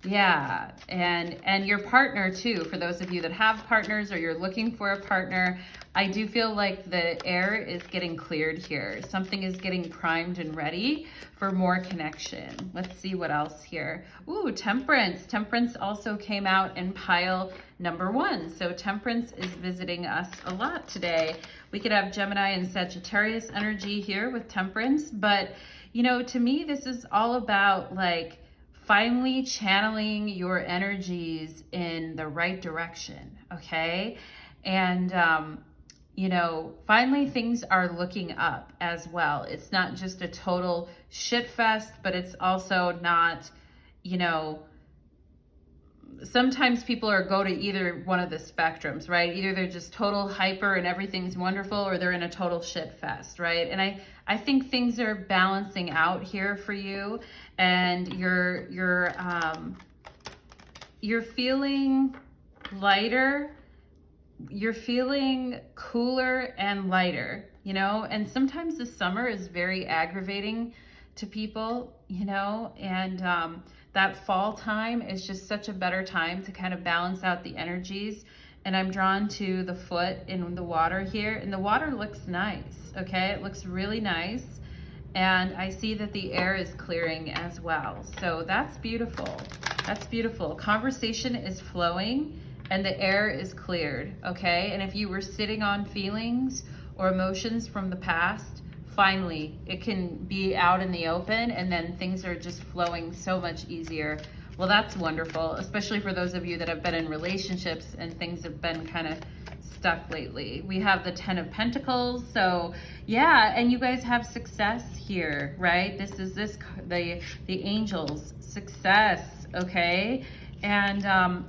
yeah, and your partner too, for those of you that have partners or you're looking for a partner, I do feel like the air is getting cleared here. Something is getting primed and ready for more connection. Let's see what else here. Ooh, Temperance. Temperance also came out in pile number 1. So Temperance is visiting us a lot today. We could have Gemini and Sagittarius energy here with Temperance, but you know, to me, this is all about like finally channeling your energies in the right direction, okay? And, you know, finally things are looking up as well. It's not just a total shit fest, but it's also not, you know, sometimes people go to either one of the spectrums, right? Either they're just total hyper and everything's wonderful, or they're in a total shit fest, right? And I think things are balancing out here for you, and you're feeling lighter, you're feeling cooler and lighter, you know? And sometimes the summer is very aggravating to people, you know, and that fall time is just such a better time to kind of balance out the energies and I'm drawn to the foot in the water here, and the water looks nice, okay? It looks really nice, and I see that the air is clearing as well. So that's beautiful. That's beautiful. Conversation is flowing and the air is cleared, okay? And if you were sitting on feelings or emotions from the past, finally, it can be out in the open, and then things are just flowing so much easier. Well, that's wonderful, especially for those of you that have been in relationships and things have been kind of stuck lately. We have the 10 of Pentacles, so yeah, and you guys have success here, right? This is the angels, success, okay? And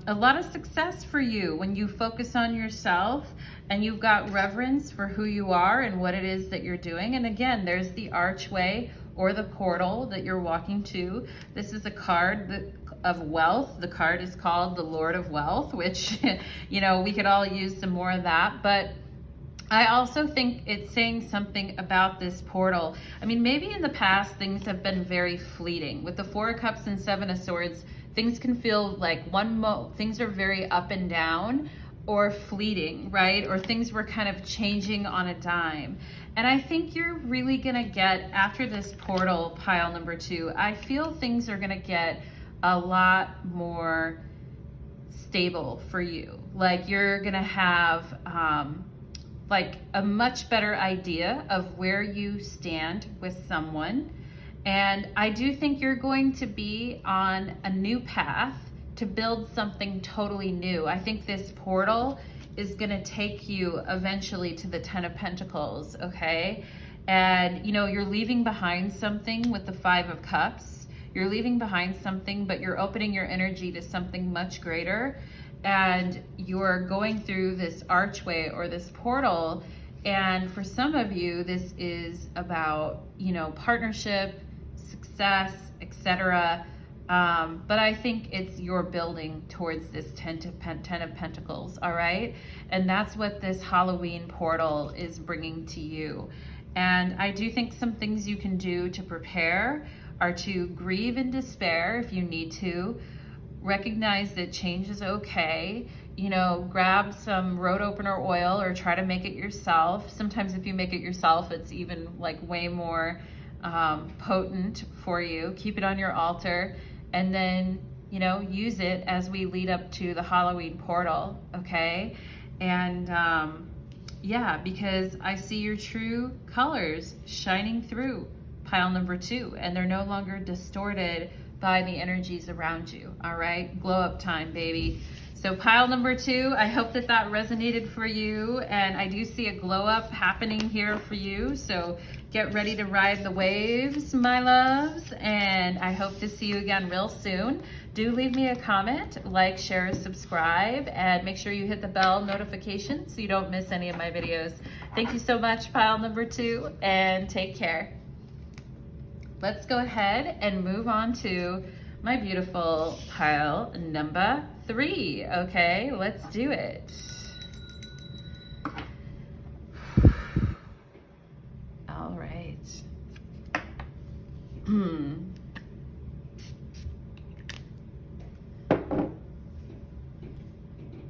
a lot of success for you when you focus on yourself and you've got reverence for who you are and what it is that you're doing. And again, there's the archway or the portal that you're walking to. This is a card of wealth. The card is called the Lord of Wealth, which, you know, we could all use some more of that. But I also think it's saying something about this portal. I mean, maybe in the past, things have been very fleeting. With the 4 of Cups and 7 of Swords, things can feel like things are very up and down or fleeting, right? Or things were kind of changing on a dime. And I think you're really gonna get, after this portal, pile number 2, I feel things are gonna get a lot more stable for you. Like you're gonna have like a much better idea of where you stand with someone. And I do think you're going to be on a new path to build something totally new. I think this portal is gonna take you eventually to the 10 of Pentacles, okay? And you know, you're leaving behind something with the 5 of Cups. You're leaving behind something, but you're opening your energy to something much greater. And you're going through this archway or this portal. And for some of you, this is about, you know, partnership, success, etc. But I think it's you're building towards this 10 of Pentacles, all right? And that's what this Halloween portal is bringing to you. And I do think some things you can do to prepare are to grieve and despair if you need to. Recognize that change is okay. You know, grab some road opener oil or try to make it yourself. Sometimes if you make it yourself, it's even like way more potent for you. Keep it on your altar and then, you know, use it as we lead up to the Halloween portal, okay? And yeah, because I see your true colors shining through pile number 2, and they're no longer distorted by the energies around you, all right? Glow up time, baby. So pile number 2, I hope that that resonated for you, and I do see a glow up happening here for you, so get ready to ride the waves, my loves, and I hope to see you again real soon. Do leave me a comment, like, share, subscribe, and make sure you hit the bell notification so you don't miss any of my videos. Thank you so much, pile number 2, and take care. Let's go ahead and move on to my beautiful pile number 3, okay? Let's do it. All right.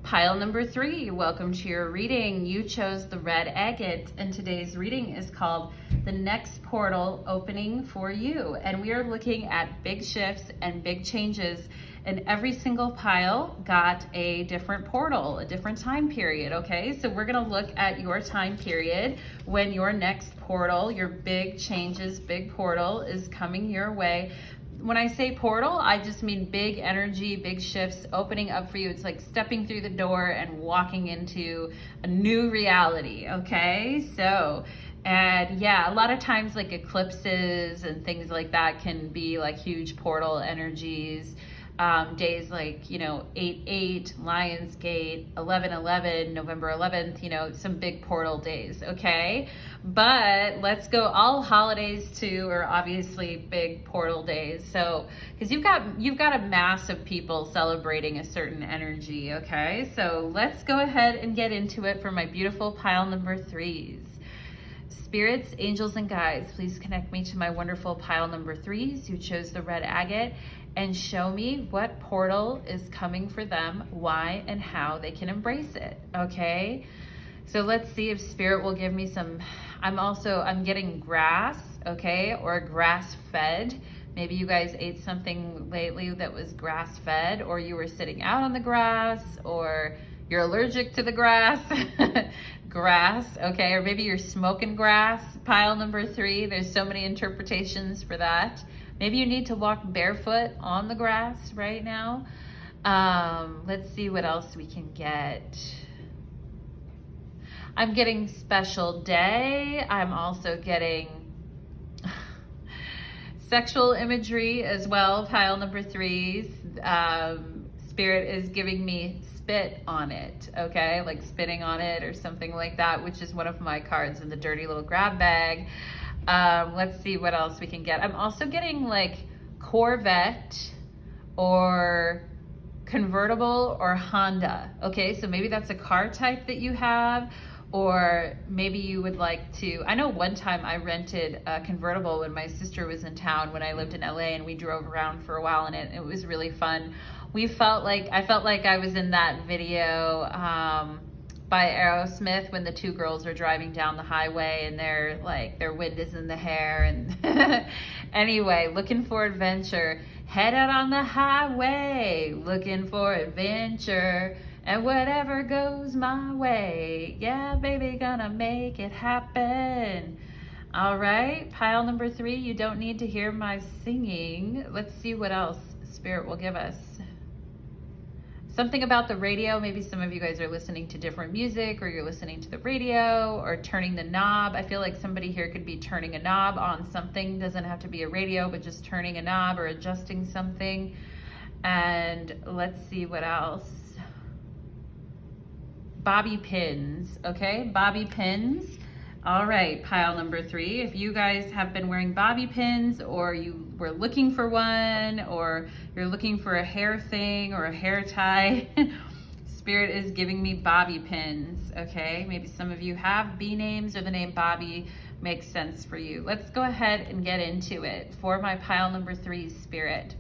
Pile number 3, welcome to your reading. You chose the red agate, and today's reading is called The Next Portal Opening for You. And we are looking at big shifts and big changes, and every single pile got a different portal, a different time period, okay? So we're gonna look at your time period when your next portal, your big changes, big portal is coming your way. When I say portal, I just mean big energy, big shifts opening up for you. It's like stepping through the door and walking into a new reality, okay? So, and yeah, a lot of times like eclipses and things like that can be like huge portal energies. Days like, you know, 8/8, Lionsgate, 11/11, November 11th, you know, some big portal days, okay? But let's go, all holidays too are obviously big portal days. So, because you've got a mass of people celebrating a certain energy, okay? So let's go ahead and get into it for my beautiful pile number 3s. Spirits, angels, and guides, please connect me to my wonderful pile number 3s who chose the red agate and show me what portal is coming for them, why, and how they can embrace it, okay? So let's see if Spirit will give me some. I'm getting grass, okay, or grass fed. Maybe you guys ate something lately that was grass fed, or you were sitting out on the grass, or you're allergic to the grass. Grass, okay, or maybe you're smoking grass, pile number 3. There's so many interpretations for that. Maybe you need to walk barefoot on the grass right now. Let's see what else we can get. I'm getting special day. I'm also getting sexual imagery as well, pile number 3s. Spirit is giving me spit on it, okay? Like spitting on it or something like that, which is one of my cards in the dirty little grab bag. Let's see what else we can get. I'm also getting like Corvette or convertible or Honda, okay? So maybe that's a car type that you have, or maybe you would like to. I know one time I rented a convertible when my sister was in town when I lived in LA, and we drove around for a while in it. It was really fun. I felt like I was in that video by Aerosmith when the 2 girls are driving down the highway and their wind is in the hair. And anyway, looking for adventure. Head out on the highway, looking for adventure. And whatever goes my way, yeah, baby, gonna make it happen. All right, pile number 3, you don't need to hear my singing. Let's see what else Spirit will give us. Something about the radio. Maybe some of you guys are listening to different music, or you're listening to the radio, or turning the knob. I feel like somebody here could be turning a knob on something. Doesn't have to be a radio, but just turning a knob or adjusting something. And let's see what else. Bobby pins, okay? Bobby pins. All right, pile number 3. If you guys have been wearing bobby pins, or you were looking for one, or you're looking for a hair thing or a hair tie, Spirit is giving me bobby pins, okay? Maybe some of you have B names, or the name Bobby makes sense for you. Let's go ahead and get into it. For my pile number 3, Spirit,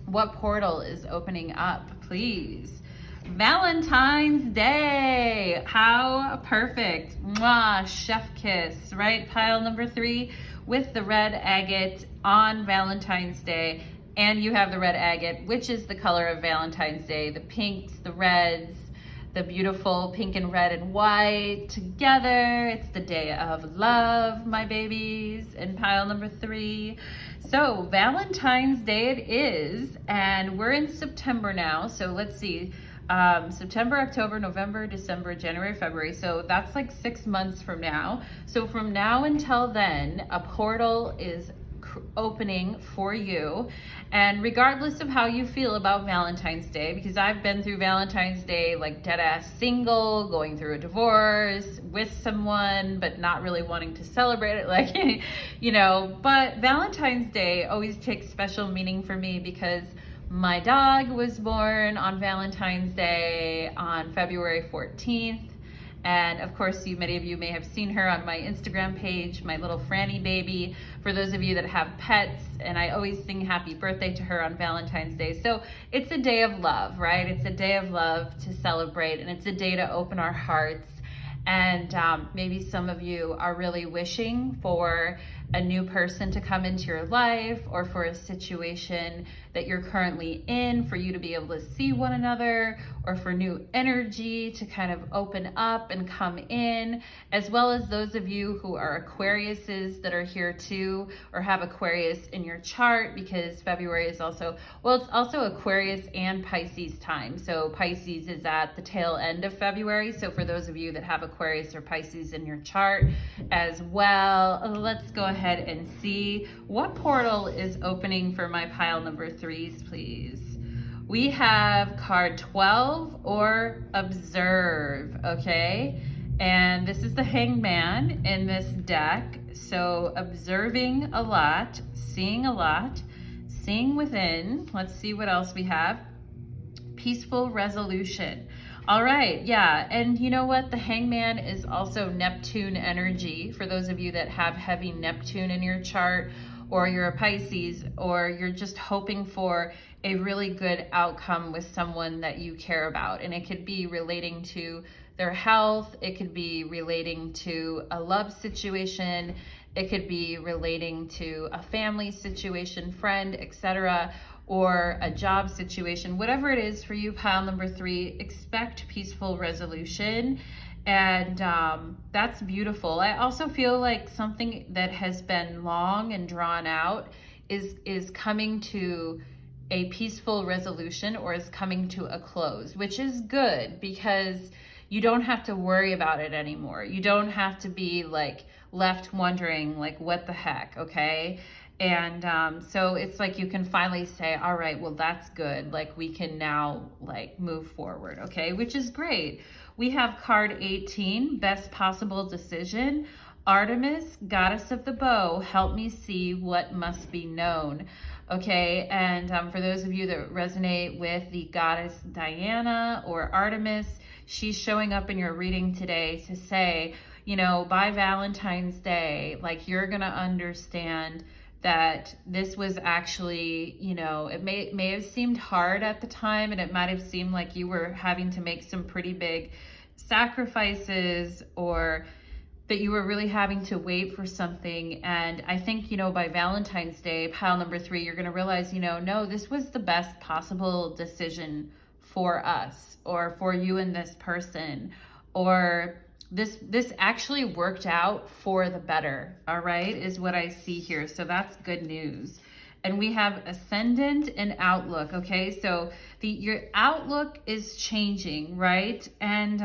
what portal is opening up, please? Valentine's Day. How perfect. Mwah, chef kiss, right? Pile number 3 with the red agate on Valentine's Day. And you have the red agate, which is the color of Valentine's Day. The pinks, the reds, the beautiful pink and red and white together. It's the day of love, my babies. And pile number 3. So Valentine's Day it is. And we're in September now. So let's see. September, October, November, December, January, February. So that's like 6 months from now. So from now until then, a portal is opening for you. And regardless of how you feel about Valentine's Day, because I've been through Valentine's Day like dead ass single, going through a divorce, with someone, but not really wanting to celebrate it, like, you know, but Valentine's Day always takes special meaning for me because my dog was born on Valentine's Day on February 14th. And of course, many of you may have seen her on my Instagram page, my little Franny baby, for those of you that have pets. And I always sing happy birthday to her on Valentine's Day. So it's a day of love, right? It's a day of love to celebrate, and it's a day to open our hearts. And maybe some of you are really wishing for a new person to come into your life, or for a situation that you're currently in, for you to be able to see one another, or for new energy to kind of open up and come in, as well as those of you who are Aquariuses that are here too, or have Aquarius in your chart, because February is also, well, it's also Aquarius and Pisces time. So Pisces is at the tail end of February. So for those of you that have Aquarius or Pisces in your chart as well, let's go ahead and see what portal is opening for my pile number 3s, please. We have card 12, or observe, okay? And this is the Hangman in this deck. So observing a lot, seeing within. Let's see what else we have. Peaceful resolution. All right, yeah, and you know what? The Hangman is also Neptune energy. For those of you that have heavy Neptune in your chart, or you're a Pisces, or you're just hoping for a really good outcome with someone that you care about. And it could be relating to their health, it could be relating to a love situation, it could be relating to a family situation, friend, etc., or a job situation. Whatever it is for you, pile number 3, expect peaceful resolution. And that's beautiful. I also feel like something that has been long and drawn out is coming to a peaceful resolution, or is coming to a close, which is good because you don't have to worry about it anymore. You don't have to be like left wondering like, what the heck, okay? And so it's like you can finally say, all right, well, that's good. Like we can now like move forward, okay? Which is great. We have card 18, best possible decision. Artemis, goddess of the bow, help me see what must be known. Okay, and for those of you that resonate with the goddess Diana or Artemis, she's showing up in your reading today to say, you know, by Valentine's Day, like you're gonna understand that this was actually, you know, it may have seemed hard at the time, and it might have seemed like you were having to make some pretty big sacrifices, or that you were really having to wait for something. And I think, you know, by Valentine's Day, pile number 3, you're going to realize, you know, no, this was the best possible decision for us, or for you and this person, or this actually worked out for the better, all right, is what I see here. So that's good news. And we have ascendant and outlook, okay? So your outlook is changing, right? And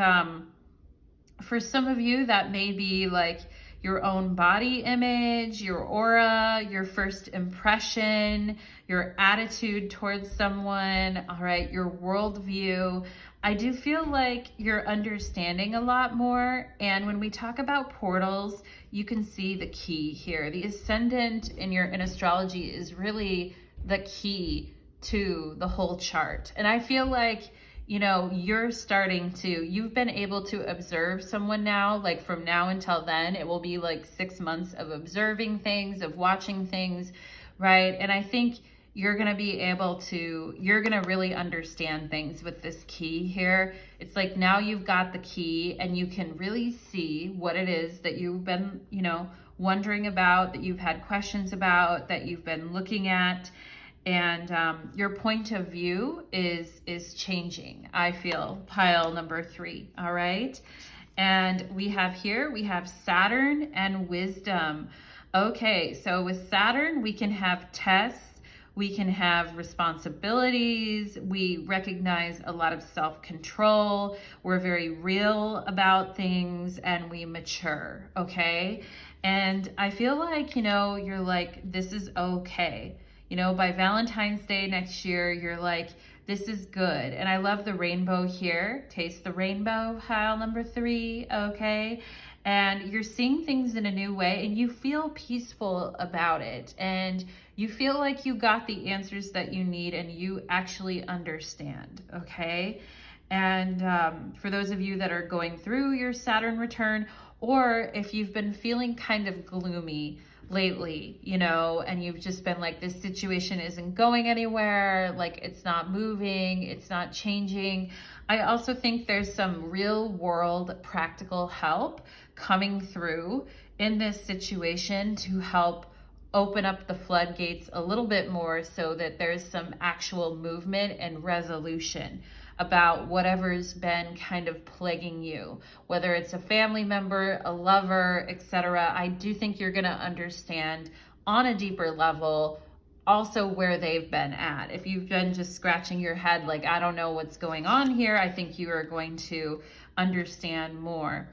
for some of you, that may be like your own body image, your aura, your first impression, your attitude towards someone, all right, your worldview. I do feel like you're understanding a lot more. And when we talk about portals, you can see the key here. The ascendant in astrology is really the key to the whole chart. And I feel like, you know, you've been able to observe someone now, like from now until then, it will be like 6 months of observing things, of watching things, right? And I think you're going to really understand things with this key here. It's like now you've got the key and you can really see what it is that you've been, you know, wondering about, that you've had questions about, that you've been looking at. And your point of view is changing, I feel, pile number 3, all right? And we have Saturn and wisdom. Okay, so with Saturn, we can have tests, we can have responsibilities, we recognize a lot of self-control, we're very real about things, and we mature, okay? And I feel like, you know, you're like, this is okay. You know, by Valentine's Day next year, you're like, this is good. And I love the rainbow here. Taste the rainbow, pile number 3, okay? And you're seeing things in a new way, and you feel peaceful about it. And you feel like you got the answers that you need, and you actually understand, okay? And for those of you that are going through your Saturn return, or if you've been feeling kind of gloomy lately, you know, and you've just been like, this situation isn't going anywhere, like it's not moving, it's not changing. I also think there's some real world practical help coming through in this situation to help open up the floodgates a little bit more, so that there's some actual movement and resolution about whatever's been kind of plaguing you, whether it's a family member, a lover, etc. I do think you're going to understand on a deeper level also where they've been at. If you've been just scratching your head like, I don't know what's going on here, I think you are going to understand more.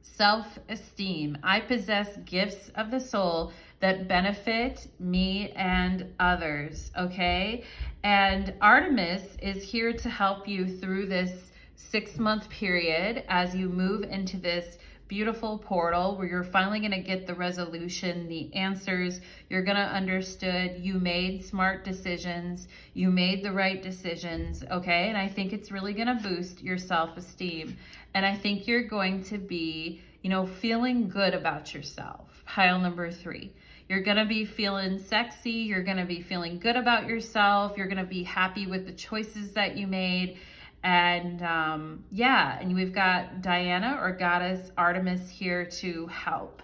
Self-esteem. I possess gifts of the soul that benefit me and others, okay? And Artemis is here to help you through this 6-month period as you move into this beautiful portal where you're finally going to get the resolution, the answers. You're going to understood you made smart decisions. You made the right decisions. Okay. And I think it's really going to boost your self-esteem. And I think you're going to be, feeling good about yourself. Pile number 3. You're going to be feeling sexy. You're going to be feeling good about yourself. You're going to be happy with the choices that you made. And and we've got Diana or Goddess Artemis here to help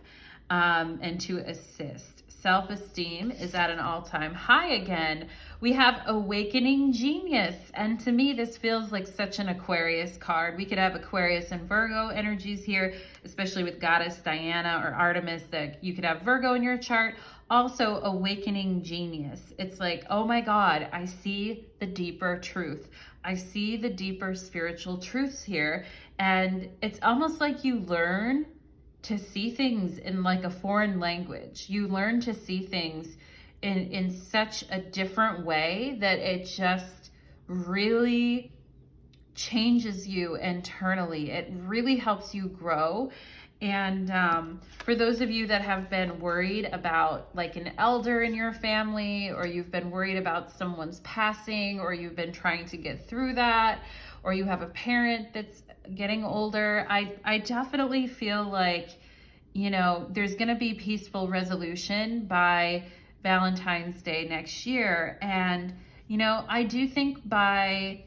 and to assist. Self-esteem is at an all-time high again. We have Awakening Genius. And to me, this feels like such an Aquarius card. We could have Aquarius and Virgo energies here, especially with Goddess Diana or Artemis, that you could have Virgo in your chart. Also, Awakening Genius. It's like, oh my God, I see the deeper truth. I see the deeper spiritual truths here. And it's almost like you learn to see things in like a foreign language. You learn to see things in such a different way that it just really changes you internally. It really helps you grow. And for those of you that have been worried about like an elder in your family, or you've been worried about someone's passing, or you've been trying to get through that, or you have a parent that's getting older, I definitely feel like, there's going to be peaceful resolution by Valentine's Day next year. And, I do think by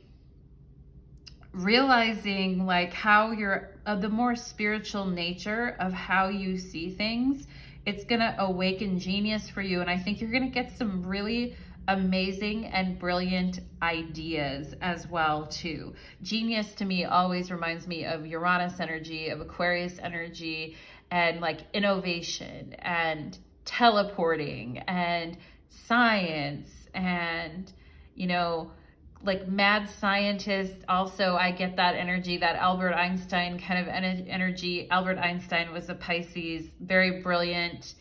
realizing like how you're the more spiritual nature of how you see things, it's going to awaken genius for you. And I think you're going to get some really amazing and brilliant ideas as well too. Genius to me always reminds me of Uranus energy, of Aquarius energy, and like innovation and teleporting and science and, like mad scientist. Also, I get that energy, that Albert Einstein kind of energy. Albert Einstein was a Pisces, very brilliant,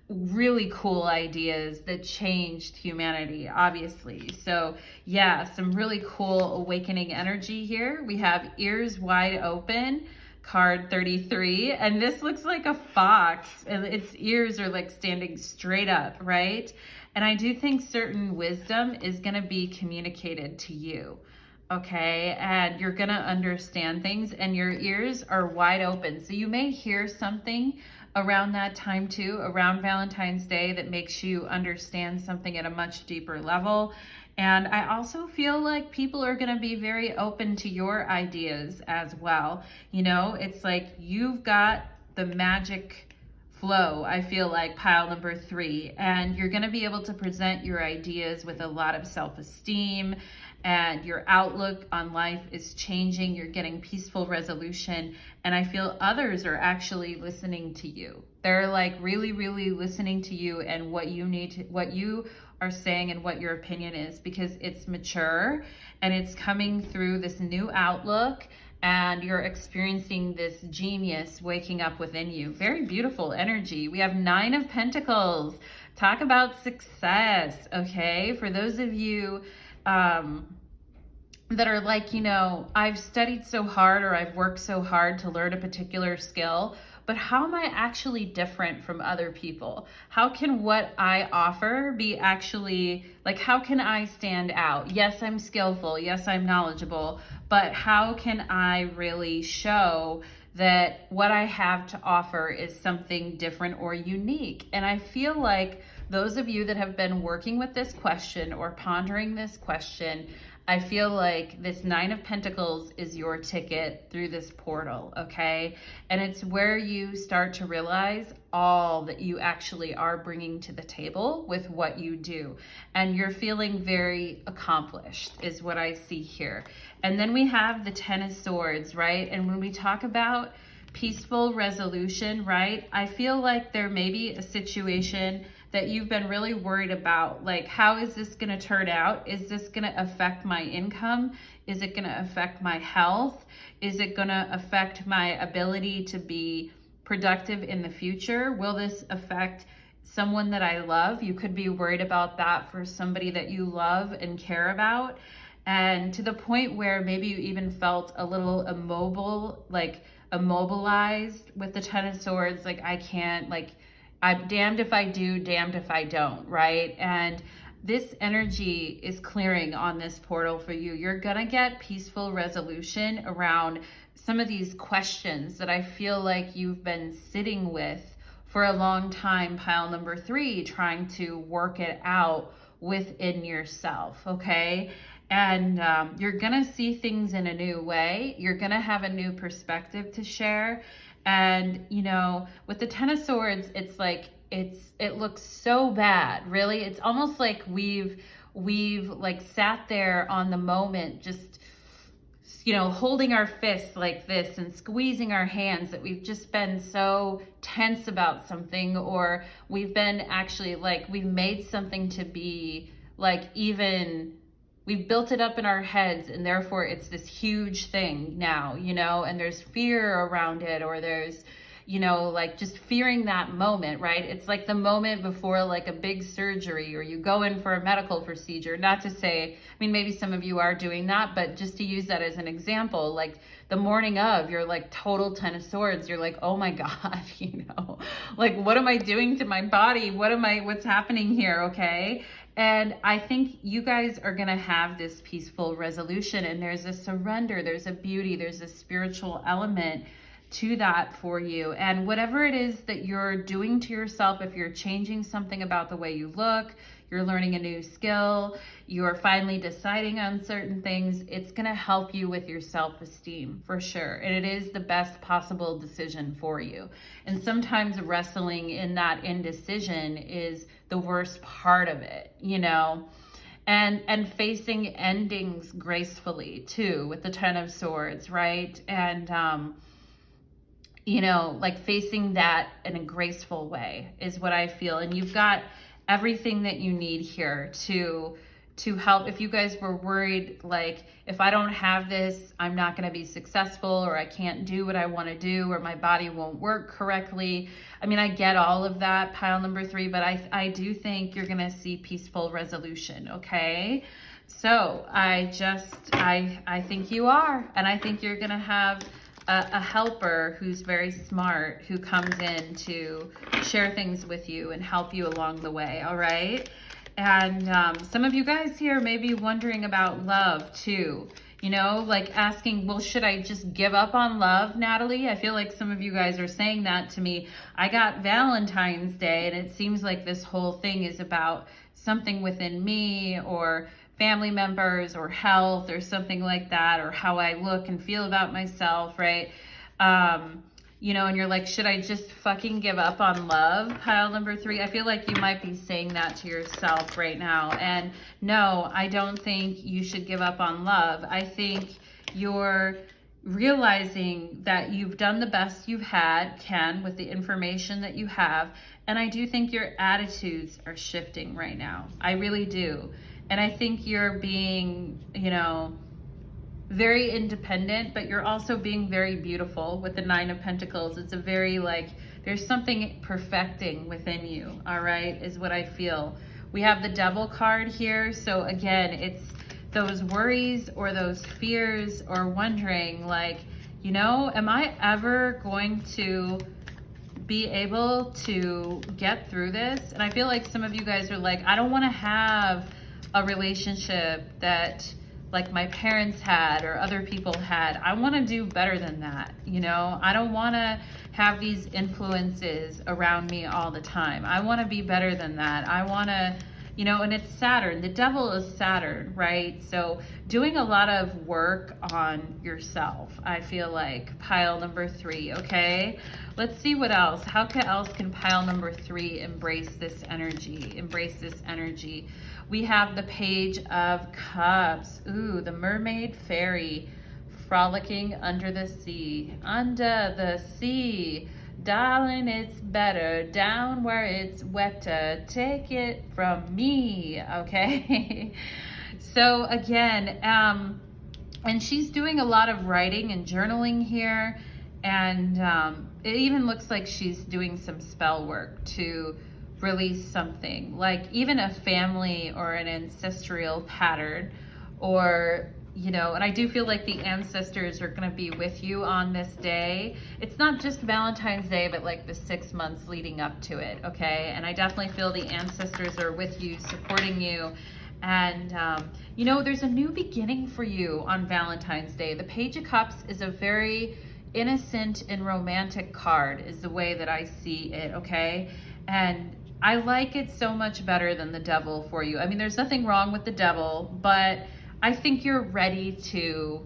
really cool ideas that changed humanity, obviously. So yeah, some really cool awakening energy here. We have Ears Wide Open, card 33, and this looks like a fox, and its ears are like standing straight up, right? And I do think certain wisdom is going to be communicated to you, okay? And you're going to understand things, and your ears are wide open. So you may hear something around that time too, around Valentine's Day, that makes you understand something at a much deeper level. And I also feel like people are going to be very open to your ideas as well. It's like you've got the magic flow, I feel like, pile number 3, and you're going to be able to present your ideas with a lot of self-esteem, and your outlook on life is changing. You're getting peaceful resolution, and I feel others are actually listening to you. They're like really, really listening to you and what you need to, what you are saying and what your opinion is, because it's mature and it's coming through this new outlook, and you're experiencing this genius waking up within you. Very beautiful energy. We have 9 of Pentacles. Talk about success, okay? For those of you that are like, I've studied so hard, or I've worked so hard to learn a particular skill, but how am I actually different from other people? How can what I offer be actually, like, how can I stand out? Yes, I'm skillful. Yes, I'm knowledgeable, but how can I really show that what I have to offer is something different or unique? And I feel like those of you that have been working with this question or pondering this question, I feel like this 9 of Pentacles is your ticket through this portal, okay? And it's where you start to realize all that you actually are bringing to the table with what you do. And you're feeling very accomplished is what I see here. And then we have the 10 of Swords, right? And when we talk about peaceful resolution, right? I feel like there may be a situation that you've been really worried about, like, how is this gonna turn out? Is this gonna affect my income? Is it gonna affect my health? Is it gonna affect my ability to be productive in the future? Will this affect someone that I love? You could be worried about that for somebody that you love and care about. And to the point where maybe you even felt a little immobile, like immobilized with the Ten of Swords. Like, I can't, like, I'm damned if I do, damned if I don't, right? And this energy is clearing on this portal for you. You're gonna get peaceful resolution around some of these questions that I feel like you've been sitting with for a long time, pile number 3, trying to work it out within yourself, okay? And you're gonna see things in a new way. You're gonna have a new perspective to share. And, you know, with the Ten of Swords, it's like, it looks so bad, really. It's almost like we've like sat there on the moment, just, you know, holding our fists like this and squeezing our hands, that we've just been so tense about something, or we've been actually like, we've made something to be like, even we've built it up in our heads, and therefore it's this huge thing now, you know, and there's fear around it, or there's, you know, like just fearing that moment, right? It's like the moment before like a big surgery, or you go in for a medical procedure. Not to say, I mean, maybe some of you are doing that, but just to use that as an example, like the morning of, you're like total Ten of Swords. You're like, oh my God, you know, like, what am I doing to my body? What's happening here? Okay. And I think you guys are going to have this peaceful resolution, and there's a surrender, there's a beauty, there's a spiritual element to that for you. And whatever it is that you're doing to yourself, if you're changing something about the way you look, you're learning a new skill, you're finally deciding on certain things, it's going to help you with your self-esteem for sure. And it is the best possible decision for you. And sometimes wrestling in that indecision is the worst part of it, you know, and facing endings gracefully too, with the Ten of Swords, right? And, you know, like facing that in a graceful way is what I feel. And you've got everything that you need here to help. If you guys were worried, like, if I don't have this, I'm not going to be successful, or I can't do what I want to do, or my body won't work correctly. I mean, I get all of that, pile number 3, but I do think you're going to see peaceful resolution. Okay. So I think you are, and I think you're going to have a helper who's very smart, who comes in to share things with you and help you along the way. All right. And some of you guys here may be wondering about love too, you know, like asking, well, should I just give up on love, Natalie? I feel like some of you guys are saying that to me. I got Valentine's Day, and it seems like this whole thing is about something within me, or family members, or health, or something like that, or how I look and feel about myself, right? You know, and you're like, should I just fucking give up on love, pile number 3? I feel like you might be saying that to yourself right now. And no, I don't think you should give up on love. I think you're realizing that you've done the best you can with the information that you have. And I do think your attitudes are shifting right now. I really do. And I think you're being, you know, very independent, but you're also being very beautiful with the 9 of Pentacles. It's a very, like, there's something perfecting within you, all right, is what I feel. We have the Devil card here. So again, it's those worries or those fears, or wondering, like, you know, am I ever going to be able to get through this? And I feel like some of you guys are like, I don't want to have a relationship that like my parents had or other people had. I want to do better than that. You know, I don't want to have these influences around me all the time. I want to be better than that. I want to, you know, and it's Saturn. The Devil is Saturn, right? So doing a lot of work on yourself, I feel like, pile number 3, okay? Let's see what else. How else can pile number 3 embrace this energy? Embrace this energy. We have the Page of Cups. Ooh, the Mermaid Fairy frolicking under the sea. Under the sea. Darling, it's better down where it's wetter. Take it from me, okay? So again, and she's doing a lot of writing and journaling here. And it even looks like she's doing some spell work to release something, like even a family or an ancestral pattern, or you know, and I do feel like the ancestors are going to be with you on this day. It's not just Valentine's Day, but like the 6 months leading up to it, okay? And I definitely feel the ancestors are with you, supporting you. And, you know, there's a new beginning for you on Valentine's Day. The Page of Cups is a very innocent and romantic card, is the way that I see it, okay? And I like it so much better than the Devil for you. I mean, there's nothing wrong with the Devil, but I think you're ready to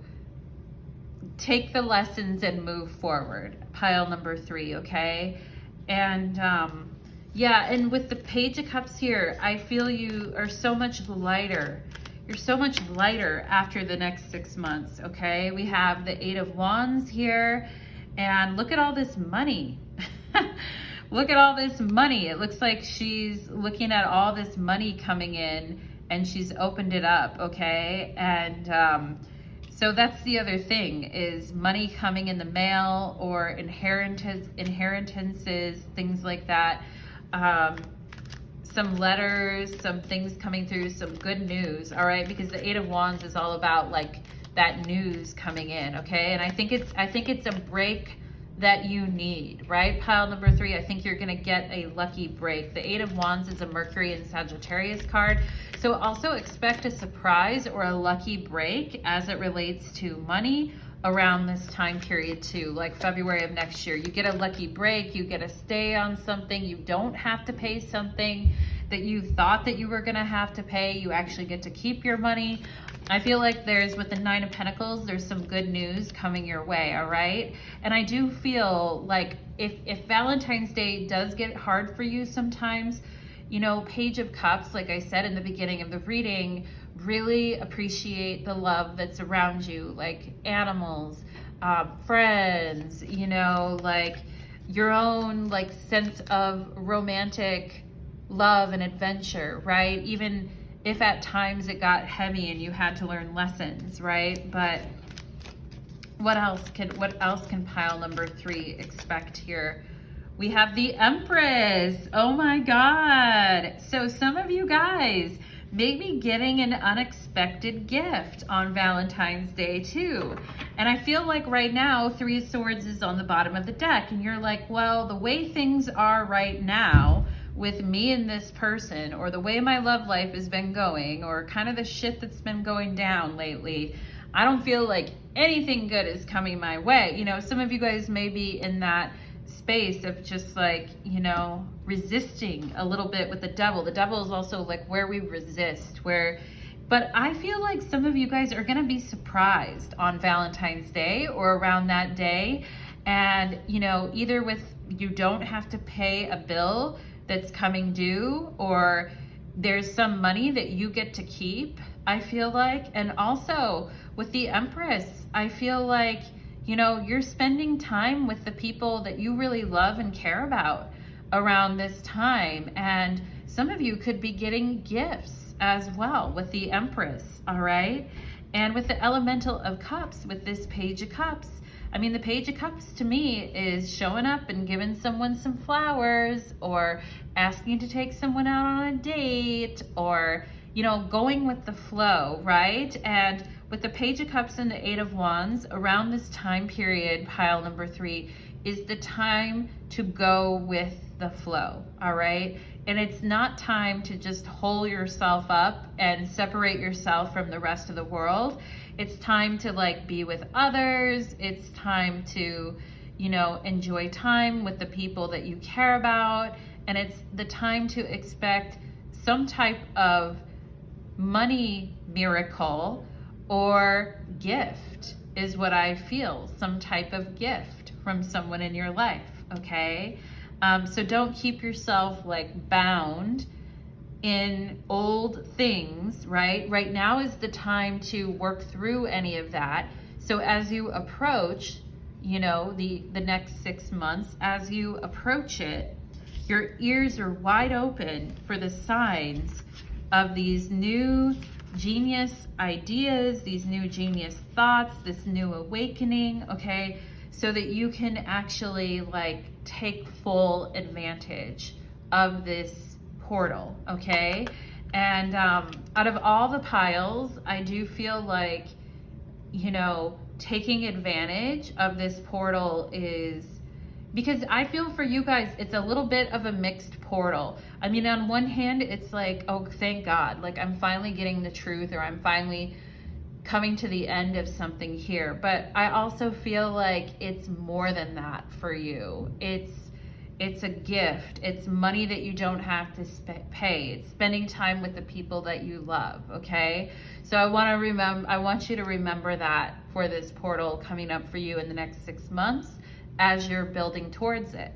take the lessons and move forward. Pile number 3, okay? And yeah, and with the Page of Cups here, I feel you are so much lighter. You're so much lighter after the next 6 months, okay? We have the 8 of Wands here, and look at all this money. Look at all this money. It looks like she's looking at all this money coming in, and she's opened it up, okay? And so that's the other thing, is money coming in the mail or inheritances, things like that. Some letters, some things coming through, some good news, all right? Because the 8 of Wands is all about like that news coming in, okay? And I think it's a break that you need, right? Pile number 3, I think you're gonna get a lucky break. The 8 of Wands is a Mercury and Sagittarius card. So also expect a surprise or a lucky break as it relates to money around this time period too, like February of next year. You get a lucky break, you get a stay on something, you don't have to pay something that you thought that you were gonna have to pay. You actually get to keep your money. I feel like there's, with the 9 of Pentacles, there's some good news coming your way, all right? And I do feel like if Valentine's Day does get hard for you sometimes, you know, Page of Cups, like I said in the beginning of the reading, really appreciate the love that's around you, like animals, friends, you know, like your own like sense of romantic love and adventure, right? Even if at times it got heavy and you had to learn lessons, right? But what else can pile number 3 expect here? We have the Empress. Oh my God. So some of you guys may be getting an unexpected gift on Valentine's Day too. And I feel like right now 3 of Swords is on the bottom of the deck, and you're like, well, the way things are right now with me and this person, or the way my love life has been going, or kind of the shit that's been going down lately, I don't feel like anything good is coming my way. You know, some of you guys may be in that space of just like, you know, resisting a little bit with the Devil. The Devil is also like where we resist, but I feel like some of you guys are going to be surprised on Valentine's Day or around that day. And, you know, either with, you don't have to pay a bill that's coming due, or there's some money that you get to keep, I feel like. And also with the Empress, I feel like, you know, you're spending time with the people that you really love and care about around this time. And some of you could be getting gifts as well with the Empress, all right? And with the Elemental of Cups, with this Page of Cups, I mean, the Page of Cups to me is showing up and giving someone some flowers, or asking to take someone out on a date, or, you know, going with the flow, right? And with the Page of Cups and the 8 of Wands, around this time period, pile number 3, is the time to go with the flow, all right? And it's not time to just hole yourself up and separate yourself from the rest of the world. It's time to like be with others. It's time to, you know, enjoy time with the people that you care about. And it's the time to expect some type of money miracle or gift, is what I feel. Some type of gift from someone in your life, okay? So don't keep yourself like bound in old things, right? Right now is the time to work through any of that. So as you approach, you know, the next 6 months, as you approach it, your ears are wide open for the signs of these new genius ideas, these new genius thoughts, this new awakening, okay? So that you can actually like take full advantage of this portal, okay? And out of all the piles, I do feel like you know, taking advantage of this portal is, because I feel for you guys, it's a little bit of a mixed portal. I mean, on one hand, it's like, oh, thank God, like I'm finally getting the truth, or I'm finally coming to the end of something here. But I also feel like it's more than that for you. It's a gift. It's money that you don't have to pay. It's spending time with the people that you love, okay? So I want you to remember that for this portal coming up for you in the next 6 months as you're building towards it.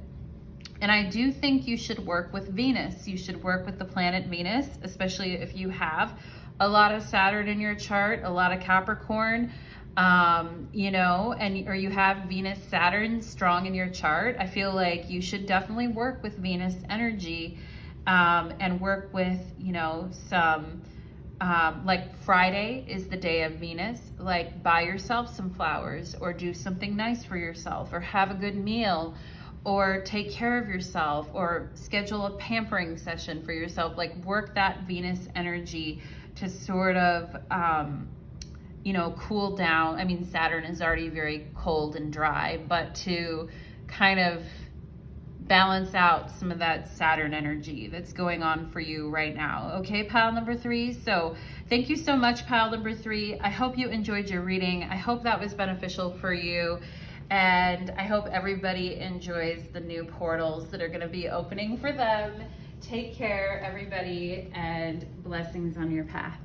And I do think you should work with Venus. You should work with the planet Venus, especially if you have a lot of Saturn in your chart, a lot of Capricorn, you know, or you have Venus, Saturn strong in your chart. I feel like you should definitely work with Venus energy, and work with, you know, some, like Friday is the day of Venus, like buy yourself some flowers, or do something nice for yourself, or have a good meal, or take care of yourself, or schedule a pampering session for yourself. Like work that Venus energy to sort of, you know, cool down. I mean, Saturn is already very cold and dry, but to kind of balance out some of that Saturn energy that's going on for you right now. Okay, pile number 3. So thank you so much, pile number 3. I hope you enjoyed your reading. I hope that was beneficial for you. And I hope everybody enjoys the new portals that are going to be opening for them. Take care, everybody, and blessings on your path.